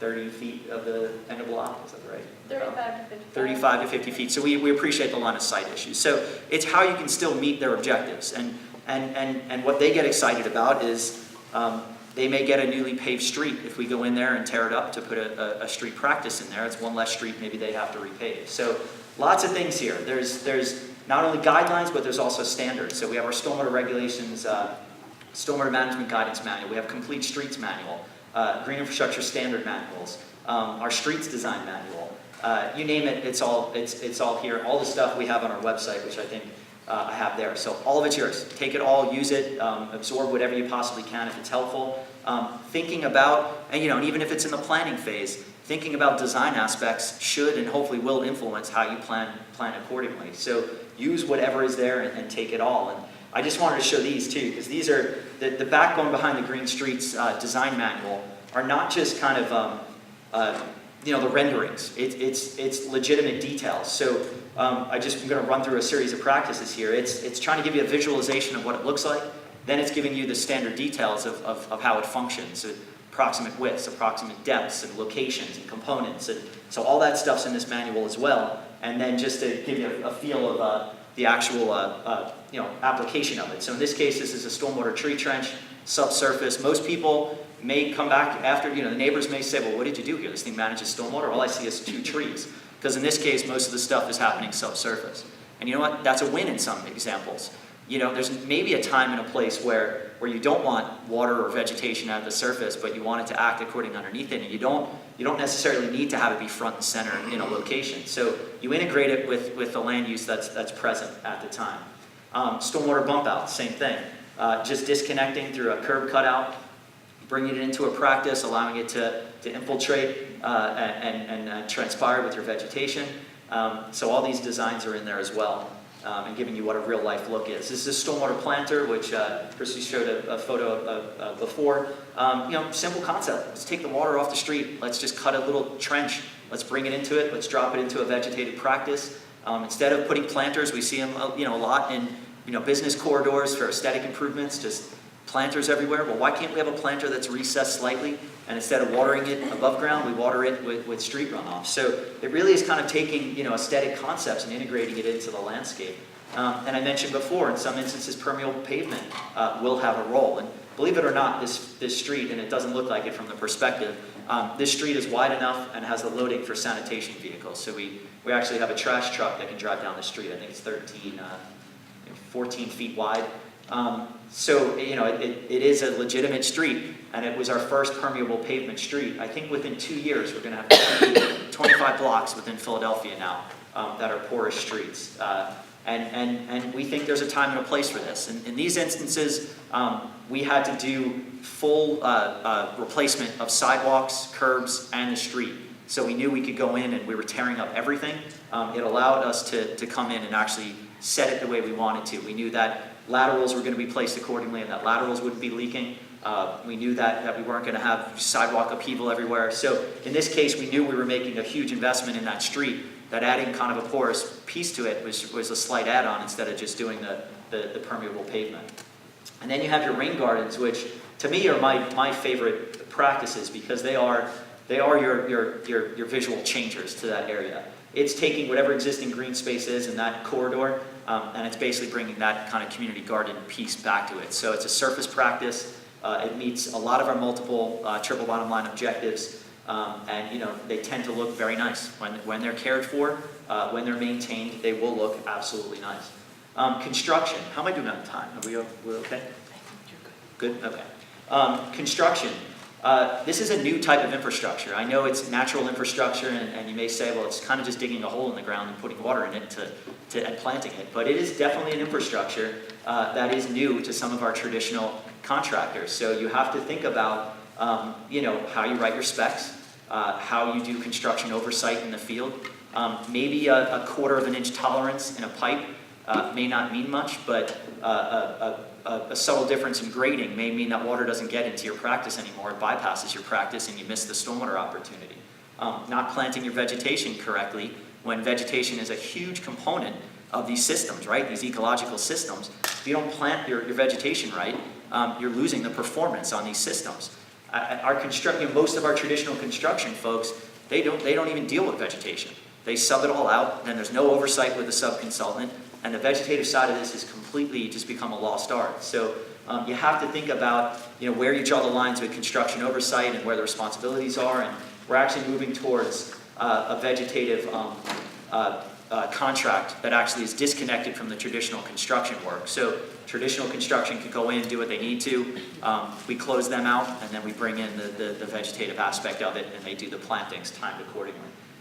30 feet of the end of block, is that right? 35 to 50. 35 to 50 feet. So we appreciate the line of sight issues. So it's how you can still meet their objectives. And what they get excited about is they may get a newly paved street if we go in there and tear it up to put a street practice in there. It's one less street maybe they have to repave. So lots of things here. There's not only guidelines, but there's also standards. So we have our stormwater regulations, stormwater management guidance manual. We have complete streets manual, green infrastructure standard manuals, our streets design manual. You name it, it's all here. All the stuff we have on our website, which I think I have there. So all of it's yours. Take it all, use it, absorb whatever you possibly can if it's helpful. Thinking about, and even if it's in the planning phase, thinking about design aspects should and hopefully will influence how you plan accordingly. So use whatever is there and take it all. And I just wanted to show these too, because these are the backbone behind the Green Streets design manual are not just kind of the renderings. It's legitimate details. So I'm going to run through a series of practices here. It's trying to give you a visualization of what it looks like. Then it's giving you the standard details of how it functions. So approximate widths, approximate depths, and locations and components. And so all that stuff's in this manual as well. And then just to give you a feel of the actual application of it. So in this case, this is a stormwater tree trench, subsurface. Most people may come back after, the neighbors may say, well, what did you do here? This thing manages stormwater. All I see is 2 trees. Because in this case, most of the stuff is happening subsurface. And you know what? That's a win in some examples. There's maybe a time and a place where you don't want water or vegetation at the surface, but you want it to act according underneath it, and you don't necessarily need to have it be front and center in a location. So you integrate it with the land use that's present at the time. Stormwater bump out, same thing. Just disconnecting through a curb cutout, bringing it into a practice, allowing it to infiltrate and transpire with your vegetation. So all these designs are in there as well. And giving you what a real life look is. This is a stormwater planter, which Christy showed a photo of before. Simple concept. Let's take the water off the street. Let's just cut a little trench. Let's bring it into it. Let's drop it into a vegetated practice. Instead of putting planters, we see them a lot in business corridors for aesthetic improvements. Just planters everywhere. Well, why can't we have a planter that's recessed slightly? And instead of watering it above ground, we water it with street runoff. So it really is kind of taking aesthetic concepts and integrating it into the landscape. And I mentioned before, in some instances, permeable pavement will have a role. And believe it or not, this street, and it doesn't look like it from the perspective, this street is wide enough and has the loading for sanitation vehicles. So we actually have a trash truck that can drive down the street. I think it's 14 feet wide. So it is a legitimate street, and it was our first permeable pavement street. I think within 2 years, we're going to have 25 blocks within Philadelphia now that are porous streets. And we think there's a time and a place for this. And in these instances, we had to do full replacement of sidewalks, curbs, and the street. So we knew we could go in and we were tearing up everything. It allowed us to come in and actually set it the way we wanted to. We knew that laterals were going to be placed accordingly and that laterals wouldn't be leaking. We knew that we weren't going to have sidewalk upheaval everywhere. So in this case, we knew we were making a huge investment in that street, that adding kind of a porous piece to it was a slight add-on instead of just doing the permeable pavement. And then you have your rain gardens, which to me are my favorite practices because they are your visual changers to that area. It's taking whatever existing green space is in that corridor, and it's basically bringing that kind of community garden piece back to it. So it's a surface practice. It meets a lot of our multiple triple bottom line objectives, and they tend to look very nice. When they're cared for, when they're maintained, they will look absolutely nice. Construction. How am I doing on time? We're okay? Good? Okay. Construction. This is a new type of infrastructure. I know it's natural infrastructure, and you may say, well, it's kind of just digging a hole in the ground and putting water in it and planting it. But it is definitely an infrastructure that is new to some of our traditional contractors. So you have to think about, how you write your specs, how you do construction oversight in the field. Maybe a 1/4 inch tolerance in a pipe may not mean much, but a subtle difference in grading may mean that water doesn't get into your practice anymore. It bypasses your practice and you miss the stormwater opportunity. Not planting your vegetation correctly when vegetation is a huge component of these systems, right? These ecological systems. If you don't plant your vegetation right, you're losing the performance on these systems. Most of our traditional construction folks, they don't even deal with vegetation. They sub it all out, and there's no oversight with the sub-consultant, and the vegetative side of this has completely just become a lost art. So you have to think about where you draw the lines with construction oversight and where the responsibilities are, and we're actually moving towards a vegetative contract that actually is disconnected from the traditional construction work. So traditional construction can go in, do what they need to. We close them out, and then we bring in the vegetative aspect of it, and they do the plantings timed accordingly.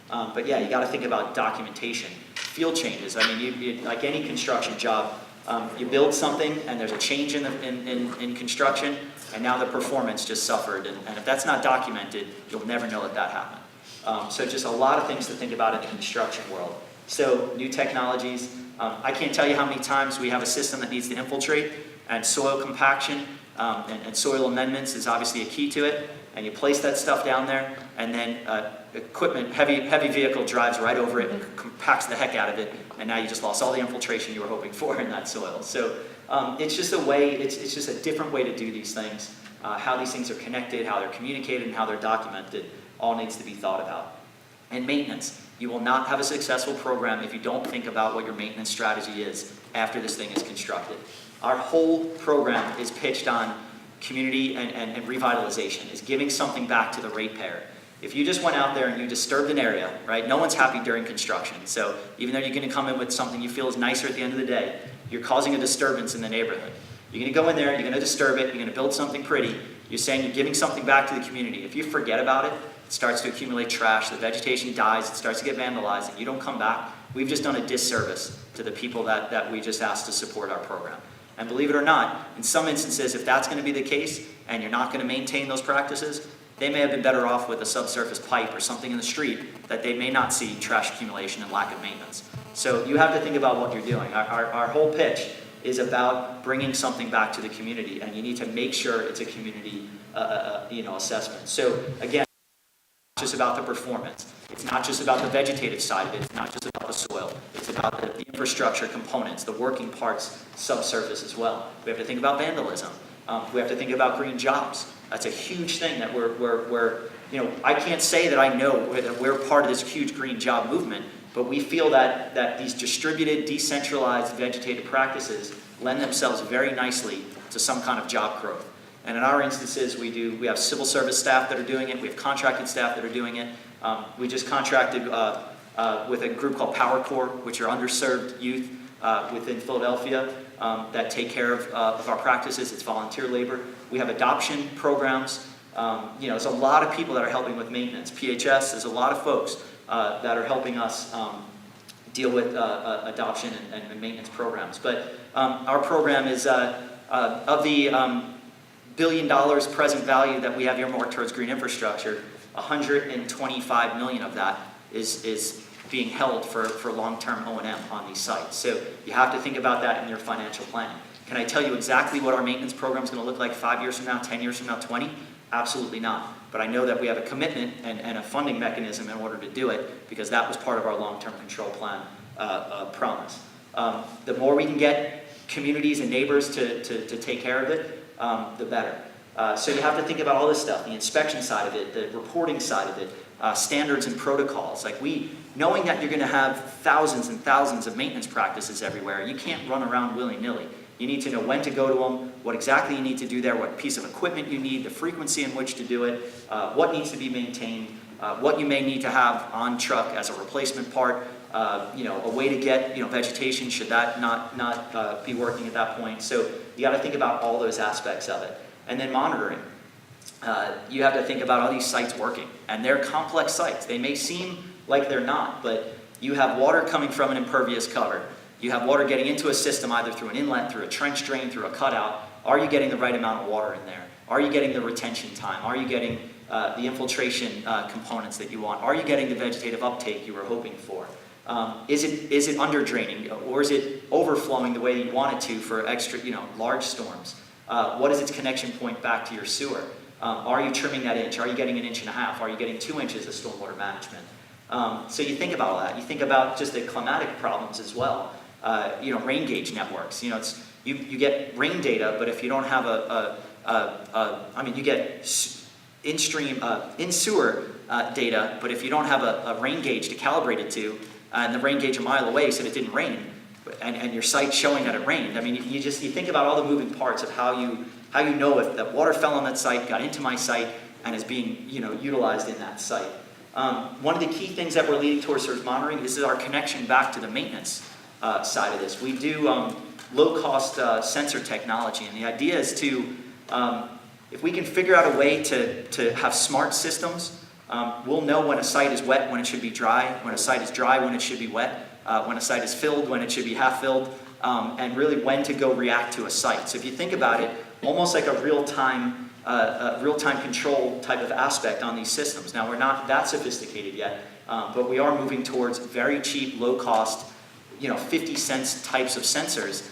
But yeah, you got to think about documentation, field changes. I mean, like any construction job, you build something and there's a change in construction, and now the performance just suffered. And if that's not documented, you'll never know that happened. So just a lot of things to think about in the construction world. So new technologies. I can't tell you how many times we have a system that needs to infiltrate, and soil compaction and soil amendments is obviously a key to it. And you place that stuff down there, and then equipment, heavy vehicle drives right over it and compacts the heck out of it, and now you just lost all the infiltration you were hoping for in that soil. So it's just a way, it's just a different way to do these things. How these things are connected, how they're communicated, and how they're documented, all needs to be thought about. And maintenance. You will not have a successful program if you don't think about what your maintenance strategy is after this thing is constructed. Our whole program is pitched on community and revitalization, is giving something back to the ratepayer. If you just went out there and you disturbed an area, right, no one's happy during construction. So even though you're going to come in with something you feel is nicer at the end of the day, you're causing a disturbance in the neighborhood. You're going to go in there, you're going to disturb it, you're going to build something pretty. You're saying you're giving something back to the community. If you forget about it, it starts to accumulate trash, the vegetation dies, it starts to get vandalized, and you don't come back. We've just done a disservice to the people that we just asked to support our program. And believe it or not, in some instances, if that's going to be the case, and you're not going to maintain those practices, they may have been better off with a subsurface pipe or something in the street that they may not see trash accumulation and lack of maintenance. So you have to think about what you're doing. Our whole pitch is about bringing something back to the community, and you need to make sure it's a community assessment. So again, it's not just about the performance. It's not just about the vegetative side of it. It's not just about the soil. It's about the infrastructure components, the working parts, subsurface as well. We have to think about vandalism. We have to think about green jobs. That's a huge thing that we're I can't say that I know that we're part of this huge green job movement, but we feel that these distributed, decentralized vegetative practices lend themselves very nicely to some kind of job growth. And in our instances, we have civil service staff that are doing it. We have contracted staff that are doing it. We just contracted with a group called Power Corps, which are underserved youth within Philadelphia that take care of our practices. It's volunteer labor. We have adoption programs. There's a lot of people that are helping with maintenance. PHS, there's a lot of folks that are helping us deal with adoption and maintenance programs. But our program is of the $1 billion present value that we have earmarked towards green infrastructure, 125 million of that is being held for long-term O&M on these sites. So you have to think about that in your financial planning. Can I tell you exactly what our maintenance program is going to look like 5 years from now, 10 years from now, 20? Absolutely not. But I know that we have a commitment and a funding mechanism in order to do it, because that was part of our long-term control plan promise. The more we can get communities and neighbors to take care of it, the better. So you have to think about all this stuff, the inspection side of it, the reporting side of it, standards and protocols. Knowing that you're going to have thousands and thousands of maintenance practices everywhere, you can't run around willy-nilly. You need to know when to go to them, what exactly you need to do there, what piece of equipment you need, the frequency in which to do it, what needs to be maintained, what you may need to have on truck as a replacement part, a way to get vegetation should that not be working at that point. So you got to think about all those aspects of it. And then monitoring. You have to think about are these sites working? And they're complex sites. They may seem like they're not, but you have water coming from an impervious cover. You have water getting into a system either through an inlet, through a trench drain, through a cutout. Are you getting the right amount of water in there? Are you getting the retention time? Are you getting the infiltration components that you want? Are you getting the vegetative uptake you were hoping for? Is it under draining, or is it overflowing the way you want it to for extra, large storms? What is its connection point back to your sewer? Are you trimming that inch? Are you getting 1.5 inches? Are you getting 2 inches of stormwater management? So you think about all that. You think about just the climatic problems as well. Rain gauge networks. You get rain data, but if you don't have you get in-stream, in-sewer data, but if you don't have a rain gauge to calibrate it to, and the rain gauge a mile away said it didn't rain, and your site's showing that it rained, I mean, you think about all the moving parts of how you know if the water fell on that site, got into my site, and is being utilized in that site. One of the key things that we're leading towards surge monitoring is our connection back to the maintenance side of this. We do low-cost sensor technology, and the idea is to, if we can figure out a way to have smart systems, we'll know when a site is wet, when it should be dry, when a site is dry, when it should be wet, when a site is filled, when it should be half filled, and really when to go react to a site. So if you think about it, almost like a real-time control type of aspect on these systems. Now, we're not that sophisticated yet, but we are moving towards very cheap, low-cost, 50-cent types of sensors,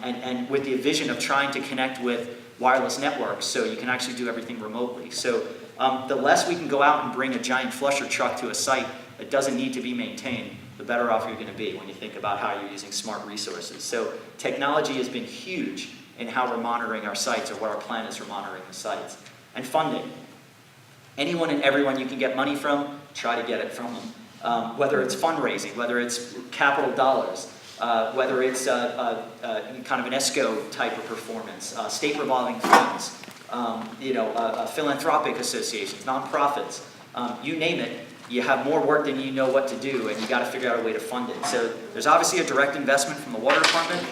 and with the vision of trying to connect with wireless networks so you can actually do everything remotely. So the less we can go out and bring a giant flusher truck to a site that doesn't need to be maintained, the better off you're going to be when you think about how you're using smart resources. So technology has been huge in how we're monitoring our sites, or what our plan is for monitoring the sites. And funding. Anyone and everyone you can get money from, try to get it from them. Whether it's fundraising, whether it's capital dollars, whether it's kind of an ESCO type of performance, state revolving funds, philanthropic associations, nonprofits, you name it. You have more work than you know what to do, and you got to figure out a way to fund it. So there's obviously a direct investment from the water department,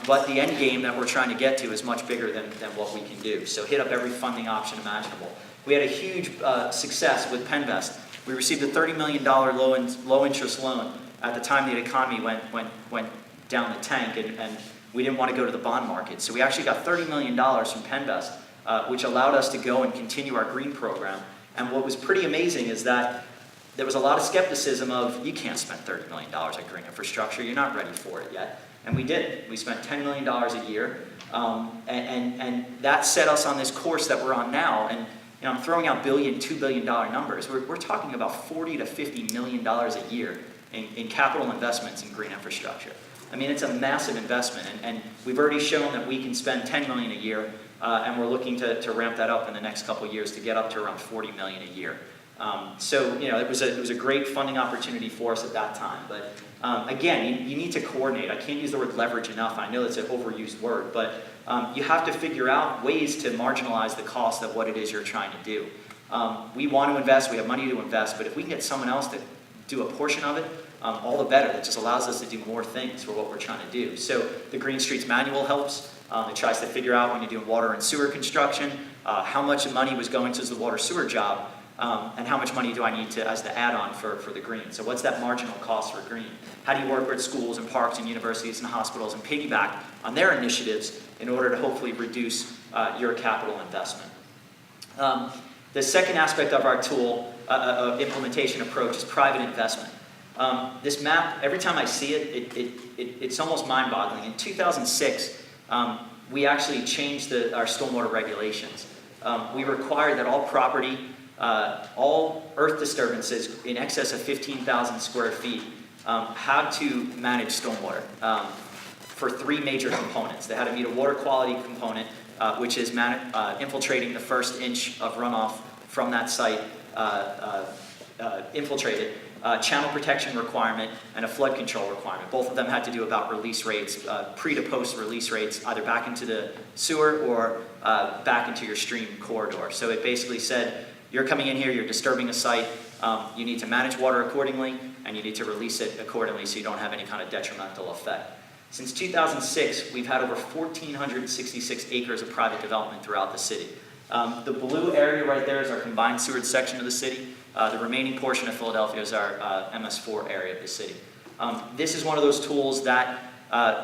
but the end game that we're trying to get to is much bigger than what we can do. So hit up every funding option imaginable. We had a huge success with Penvest. We received a $30 million low-interest loan at the time the economy went down the tank, and we didn't want to go to the bond market. So we actually got $30 million from Penvest, which allowed us to go and continue our green program. And what was pretty amazing is that there was a lot of skepticism of, you can't spend $30 million on green infrastructure, you're not ready for it yet. And we did. We spent $10 million a year, and that set us on this course that we're on now. And I'm throwing out $2 billion numbers. We're talking about $40 to $50 million a year in capital investments in green infrastructure. I mean, it's a massive investment, and we've already shown that we can spend $10 million a year, and we're looking to ramp that up in the next couple of years to get up to around $40 million a year. So it was a great funding opportunity for us at that time. But again, you need to coordinate. I can't use the word leverage enough. I know it's an overused word, but you have to figure out ways to marginalize the cost of what it is you're trying to do. We want to invest. We have money to invest. But if we can get someone else to do a portion of it, all the better. It just allows us to do more things for what we're trying to do. So the Green Streets Manual helps. It tries to figure out when you're doing water and sewer construction, how much money was going to the water sewer job, and how much money do I need to as the add-on for the green. So what's that marginal cost for green? How do you work with schools and parks and universities and hospitals and piggyback on their initiatives in order to hopefully reduce your capital investment? The second aspect of our tool implementation approach is private investment. This map, every time I see it, it's almost mind-boggling. In 2006, we actually changed our stormwater regulations. We required that all property, all earth disturbances in excess of 15,000 square feet had to manage stormwater for three major components. They had to meet a water quality component, which is infiltrating the first inch of runoff from that site infiltrated, channel protection requirement, and a flood control requirement. Both of them had to do about release rates, pre to post release rates, either back into the sewer or back into your stream corridor. So it basically said, you're coming in here, you're disturbing a site, you need to manage water accordingly, and you need to release it accordingly so you don't have any kind of detrimental effect. Since 2006, we've had over 1,466 acres of private development throughout the city. The blue area right there is our combined sewage section of the city. The remaining portion of Philadelphia is our MS4 area of the city. This is one of those tools that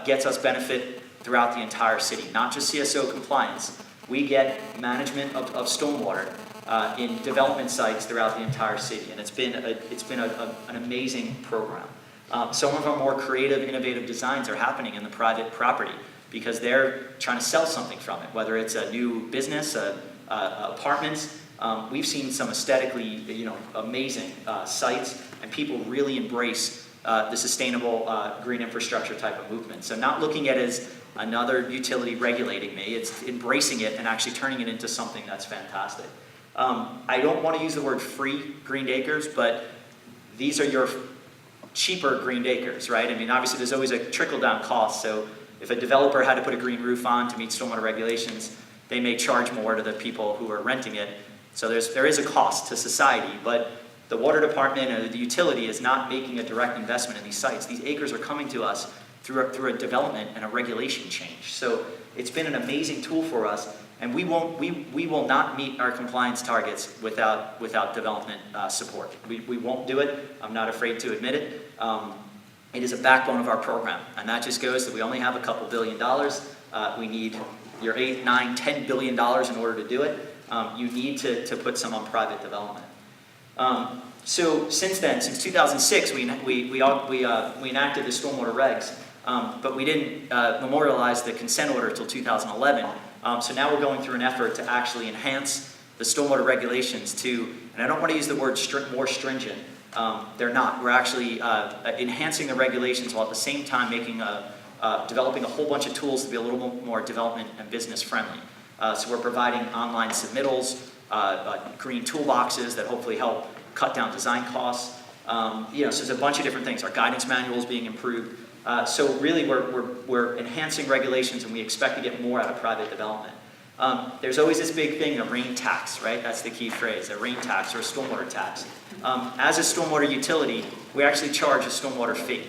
gets us benefit throughout the entire city, not just CSO compliance. We get management of stormwater in development sites throughout the entire city, and it's been an amazing program. Some of our more creative, innovative designs are happening in the private property because they're trying to sell something from it, whether it's a new business, apartments. We've seen some aesthetically, amazing sites, and people really embrace the sustainable green infrastructure type of movement. So not looking at it as another utility regulating me, it's embracing it and actually turning it into something that's fantastic. I don't want to use the word free greened acres, but these are your cheaper greened acres, right? I mean, obviously there's always a trickle-down cost, so if a developer had to put a green roof on to meet stormwater regulations, they may charge more to the people who are renting it. So there is a cost to society, but the water department or the utility is not making a direct investment in these sites. These acres are coming to us through a development and a regulation change. So it's been an amazing tool for us, and we will not meet our compliance targets without development support. We won't do it. I'm not afraid to admit it. It is a backbone of our program, and that just goes that we only have a couple $1 billion. We need your $8, $9, $10 billion in order to do it. You need to put some on private development. So since then, since 2006, we enacted the stormwater regs, but we didn't memorialize the consent order until 2011. So now we're going through an effort to actually enhance the stormwater regulations to, and I don't want to use the word more stringent. They're not. We're actually enhancing the regulations while at the same time developing a whole bunch of tools to be a little more development and business friendly. So we're providing online submittals, green toolboxes that hopefully help cut down design costs. So there's a bunch of different things. Our guidance manual is being improved. So really we're enhancing regulations, and we expect to get more out of private development. There's always this big thing, a rain tax, right? That's the key phrase, a rain tax or a stormwater tax. As a stormwater utility, we actually charge a stormwater fee.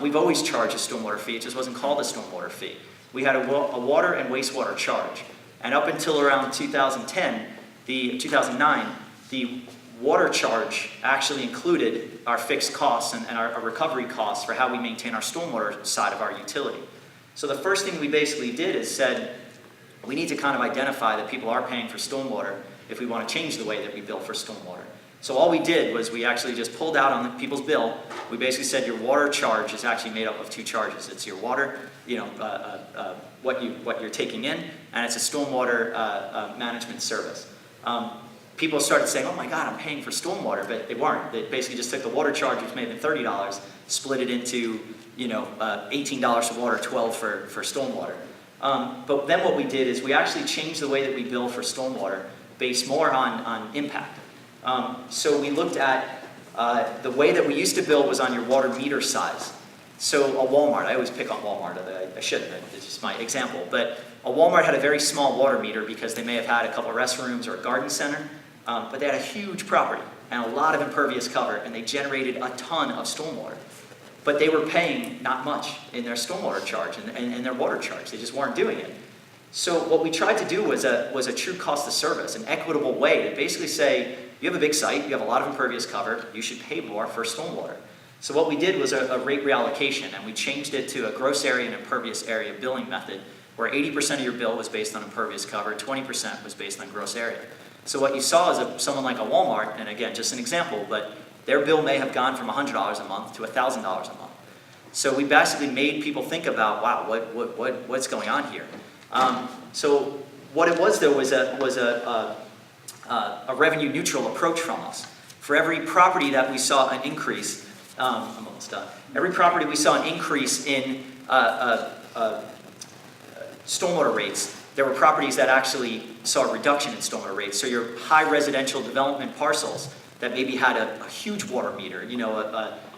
We've always charged a stormwater fee, it just wasn't called a stormwater fee. We had a water and wastewater charge. And up until around 2009, the water charge actually included our fixed costs and our recovery costs for how we maintain our stormwater side of our utility. So the first thing we basically did is said, we need to kind of identify that people are paying for stormwater if we want to change the way that we bill for stormwater. So all we did was we actually just pulled out on the people's bill. We basically said your water charge is actually made up of two charges. It's your water, what you're taking in, and it's a stormwater management service. People started saying, oh my God, I'm paying for stormwater, but they weren't. They basically just took the water charge, which may have been $30, split it into $18 for water, $12 for stormwater. But then what we did is we actually changed the way that we bill for stormwater based more on impact. So we looked at the way that we used to bill was on your water meter size. So a Walmart, I always pick on Walmart, I shouldn't, it's just my example, but a Walmart had a very small water meter because they may have had a couple of restrooms or a garden center, but they had a huge property and a lot of impervious cover, and they generated a ton of stormwater. But they were paying not much in their stormwater charge and their water charge. They just weren't doing it. So what we tried to do was a true cost of service, an equitable way to basically say, you have a big site, you have a lot of impervious cover, you should pay more for stormwater. So what we did was a rate reallocation, and we changed it to a gross area and impervious area billing method, where 80% of your bill was based on impervious cover, 20% was based on gross area. So what you saw is someone like a Walmart, and again, just an example, but their bill may have gone from $100 a month to $1,000 a month. So we basically made people think about, wow, what's going on here? So what it was, though, was a revenue neutral approach from us. For every property that we saw an increase, I'm almost done. Every property we saw an increase in stormwater rates, there were properties that actually saw a reduction in stormwater rates. So your high residential development parcels that maybe had a huge water meter,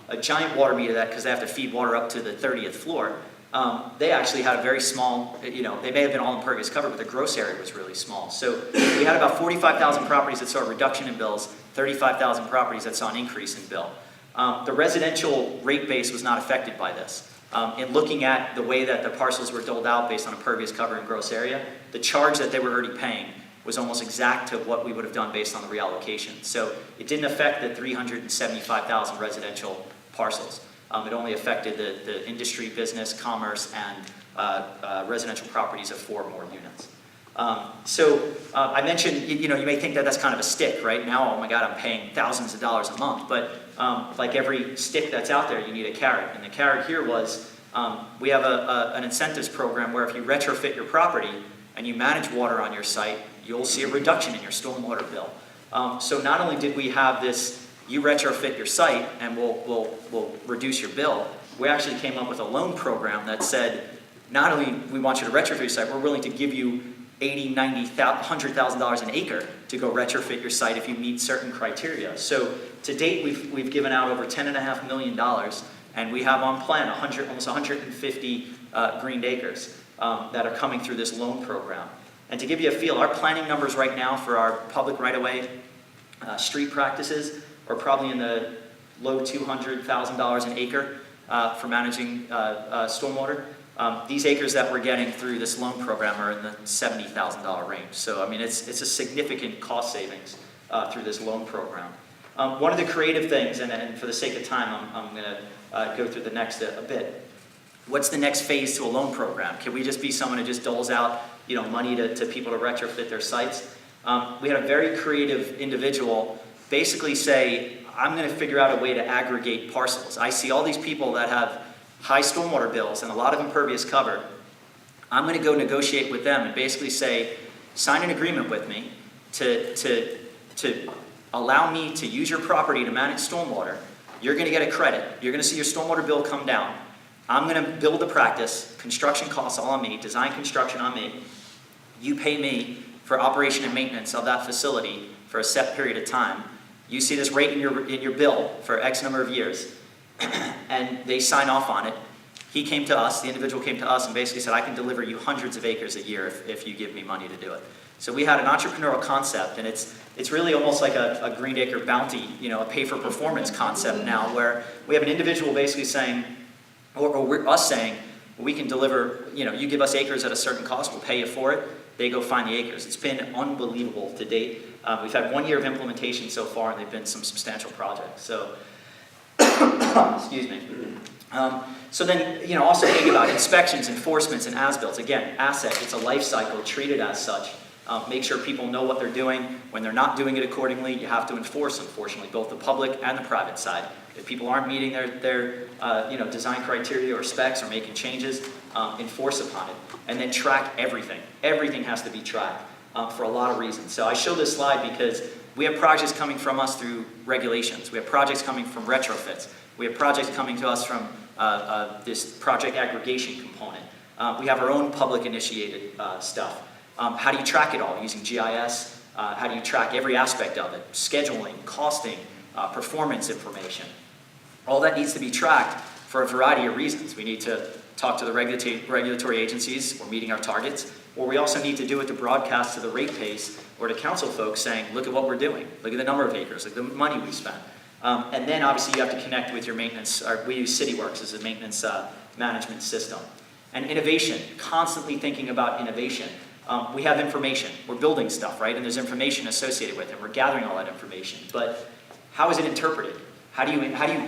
a giant water meter that, because they have to feed water up to the 30th floor, they actually had a very small, they may have been all impervious cover, but the gross area was really small. So we had about 45,000 properties that saw a reduction in bills, 35,000 properties that saw an increase in bill. The residential rate base was not affected by this. In looking at the way that the parcels were doled out based on impervious cover and gross area, the charge that they were already paying was almost exact to what we would have done based on the reallocation. So it didn't affect the 375,000 residential parcels. It only affected the industry, business, commerce, and residential properties of 4 or more units. I mentioned, you may think that that's kind of a stick, right? Now, oh my God, I'm paying thousands of dollars a month. But like every stick that's out there, you need a carrot. And the carrot here was, we have an incentives program where if you retrofit your property and you manage water on your site, you'll see a reduction in your stormwater bill. So not only did we have this, you retrofit your site and we'll reduce your bill, we actually came up with a loan program that said, not only we want you to retrofit your site, we're willing to give you $80, $90, $100,000 an acre to go retrofit your site if you meet certain criteria. So to date, we've given out over $10.5 million, and we have on plan almost 150 greened acres that are coming through this loan program. And to give you a feel, our planning numbers right now for our public right-of-way street practices are probably in the low $200,000 an acre for managing stormwater. These acres that we're getting through this loan program are in the $70,000 range. So, I mean, it's a significant cost savings through this loan program. One of the creative things, and for the sake of time, I'm going to go through the next a bit. What's the next phase to a loan program? Can we just be someone who just doles out, money to people to retrofit their sites? We had a very creative individual basically say, I'm going to figure out a way to aggregate parcels. I see all these people that have high stormwater bills and a lot of impervious cover. I'm going to go negotiate with them and basically say, sign an agreement with me to allow me to use your property to manage stormwater. You're going to get a credit. You're going to see your stormwater bill come down. I'm going to build the practice, construction costs all on me, design construction on me. You pay me for operation and maintenance of that facility for a set period of time. You see this rate in your bill for X number of years, and they sign off on it. He came to us, the individual came to us and basically said, I can deliver you hundreds of acres a year if you give me money to do it. So we had an entrepreneurial concept, and it's really almost like a green acre bounty, a pay for performance concept now, where we have an individual basically saying, or we're us saying, we can deliver, you give us acres at a certain cost, we'll pay you for it. They go find the acres. It's been unbelievable to date. We've had 1 year of implementation so far, and they've been some substantial projects. So, excuse me. So then, also think about inspections, enforcements, and as-built. Again, asset, it's a life cycle, treat it as such. Make sure people know what they're doing. When they're not doing it accordingly, you have to enforce, unfortunately, both the public and the private side. If people aren't meeting their design criteria or specs or making changes, enforce upon it. And then track everything. Everything has to be tracked for a lot of reasons. So I show this slide because we have projects coming from us through regulations. We have projects coming from retrofits. We have projects coming to us from this project aggregation component. We have our own public initiated stuff. How do you track it all? Using GIS? How do you track every aspect of it? Scheduling, costing, performance information. All that needs to be tracked for a variety of reasons. We need to talk to the regulatory agencies. We're meeting our targets. Or we also need to do it to broadcast to the rate base or to council folks saying, look at what we're doing. Look at the number of acres, look at the money we spent. And then obviously you have to connect with your maintenance, or we use CityWorks as a maintenance management system. And innovation, constantly thinking about innovation. We have information, we're building stuff, right? And there's information associated with it. We're gathering all that information. But how is it interpreted? How do you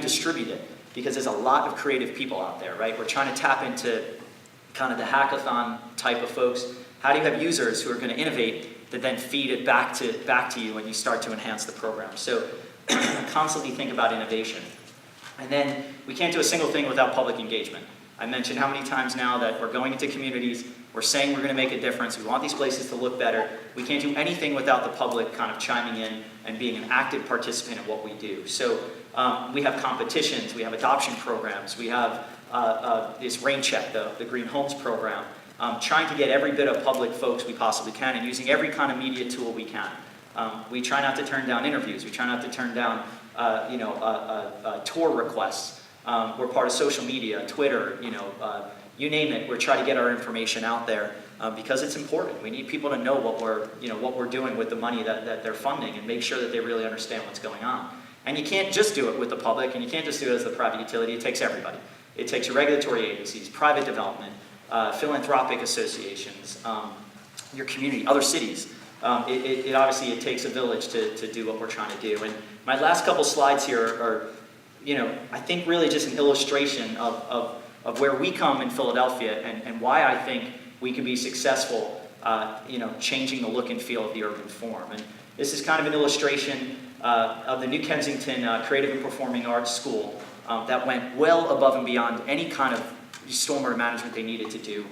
distribute it? Because there's a lot of creative people out there, right? We're trying to tap into kind of the hackathon type of folks. How do you have users who are going to innovate that then feed it back to you when you start to enhance the program? So constantly think about innovation. And then we can't do a single thing without public engagement. I mentioned how many times now that we're going into communities, we're saying we're going to make a difference, we want these places to look better. We can't do anything without the public kind of chiming in and being an active participant in what we do. So we have competitions, we have adoption programs, we have this rain check, the Green Homes program, trying to get every bit of public folks we possibly can and using every kind of media tool we can. We try not to turn down interviews, we try not to turn down tour requests. We're part of social media, Twitter, you name it. We're trying to get our information out there because it's important. We need people to know what we're doing with the money that they're funding and make sure that they really understand what's going on. And you can't just do it with the public, and you can't just do it as the private utility. It takes everybody. It takes your regulatory agencies, private development, philanthropic associations, your community, other cities. It obviously takes a village to do what we're trying to do. And my last couple slides here are, I think really just an illustration of where we come in Philadelphia and why I think we can be successful, changing the look and feel of the urban form. And this is kind of an illustration of the New Kensington Creative and Performing Arts School that went well above and beyond any kind of stormwater management they needed to do.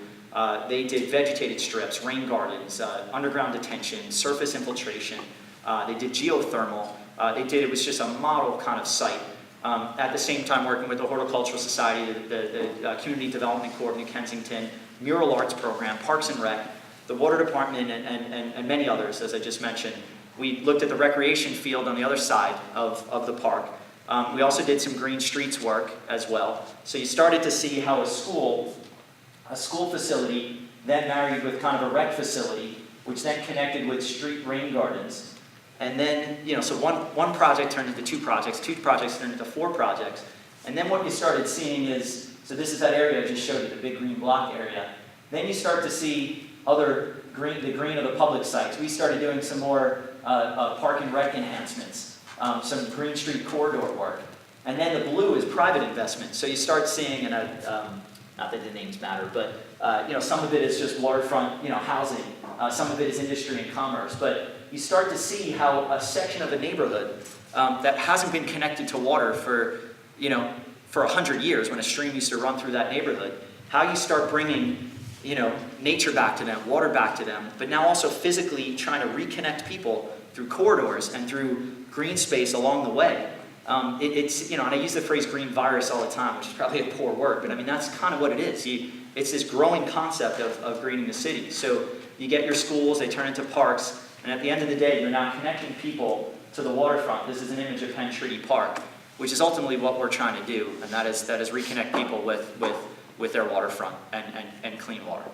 They did vegetated strips, rain gardens, underground detention, surface infiltration. They did geothermal. It was just a model kind of site. At the same time working with the Horticultural Society, the Community Development Corps of New Kensington, Mural Arts Program, Parks and Rec, the water department and many others, as I just mentioned, we looked at the recreation field on the other side of the park. We also did some green streets work as well. So you started to see how a school facility then married with kind of a rec facility, which then connected with street rain gardens. And then, so one project turned into 2 projects turned into 4 projects. And then what you started seeing is, so this is that area I just showed you, the big green block area. Then you start to see the green of the public sites. We started doing some more park and rec enhancements, some green street corridor work. And then the blue is private investment. So you start seeing, and not that the names matter, but some of it is just waterfront, housing. Some of it is industry and commerce. But you start to see how a section of a neighborhood that hasn't been connected to water for 100 years, when a stream used to run through that neighborhood, how you start bringing, nature back to them, water back to them, but now also physically trying to reconnect people through corridors and through green space along the way. It's, and I use the phrase green virus all the time, which is probably a poor word, but I mean, that's kind of what it is. It's this growing concept of greening the city. So you get your schools, they turn into parks, and at the end of the day, you're now connecting people to the waterfront. This is an image of Penn Treaty Park, which is ultimately what we're trying to do, and that is reconnect people with their waterfront and clean water.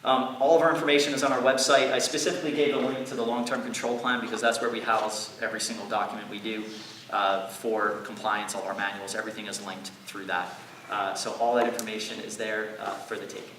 All of our information is on our website. I specifically gave a link to the long-term control plan because that's where we house every single document we do for compliance. All our manuals, everything is linked through that. So all that information is there for the taking.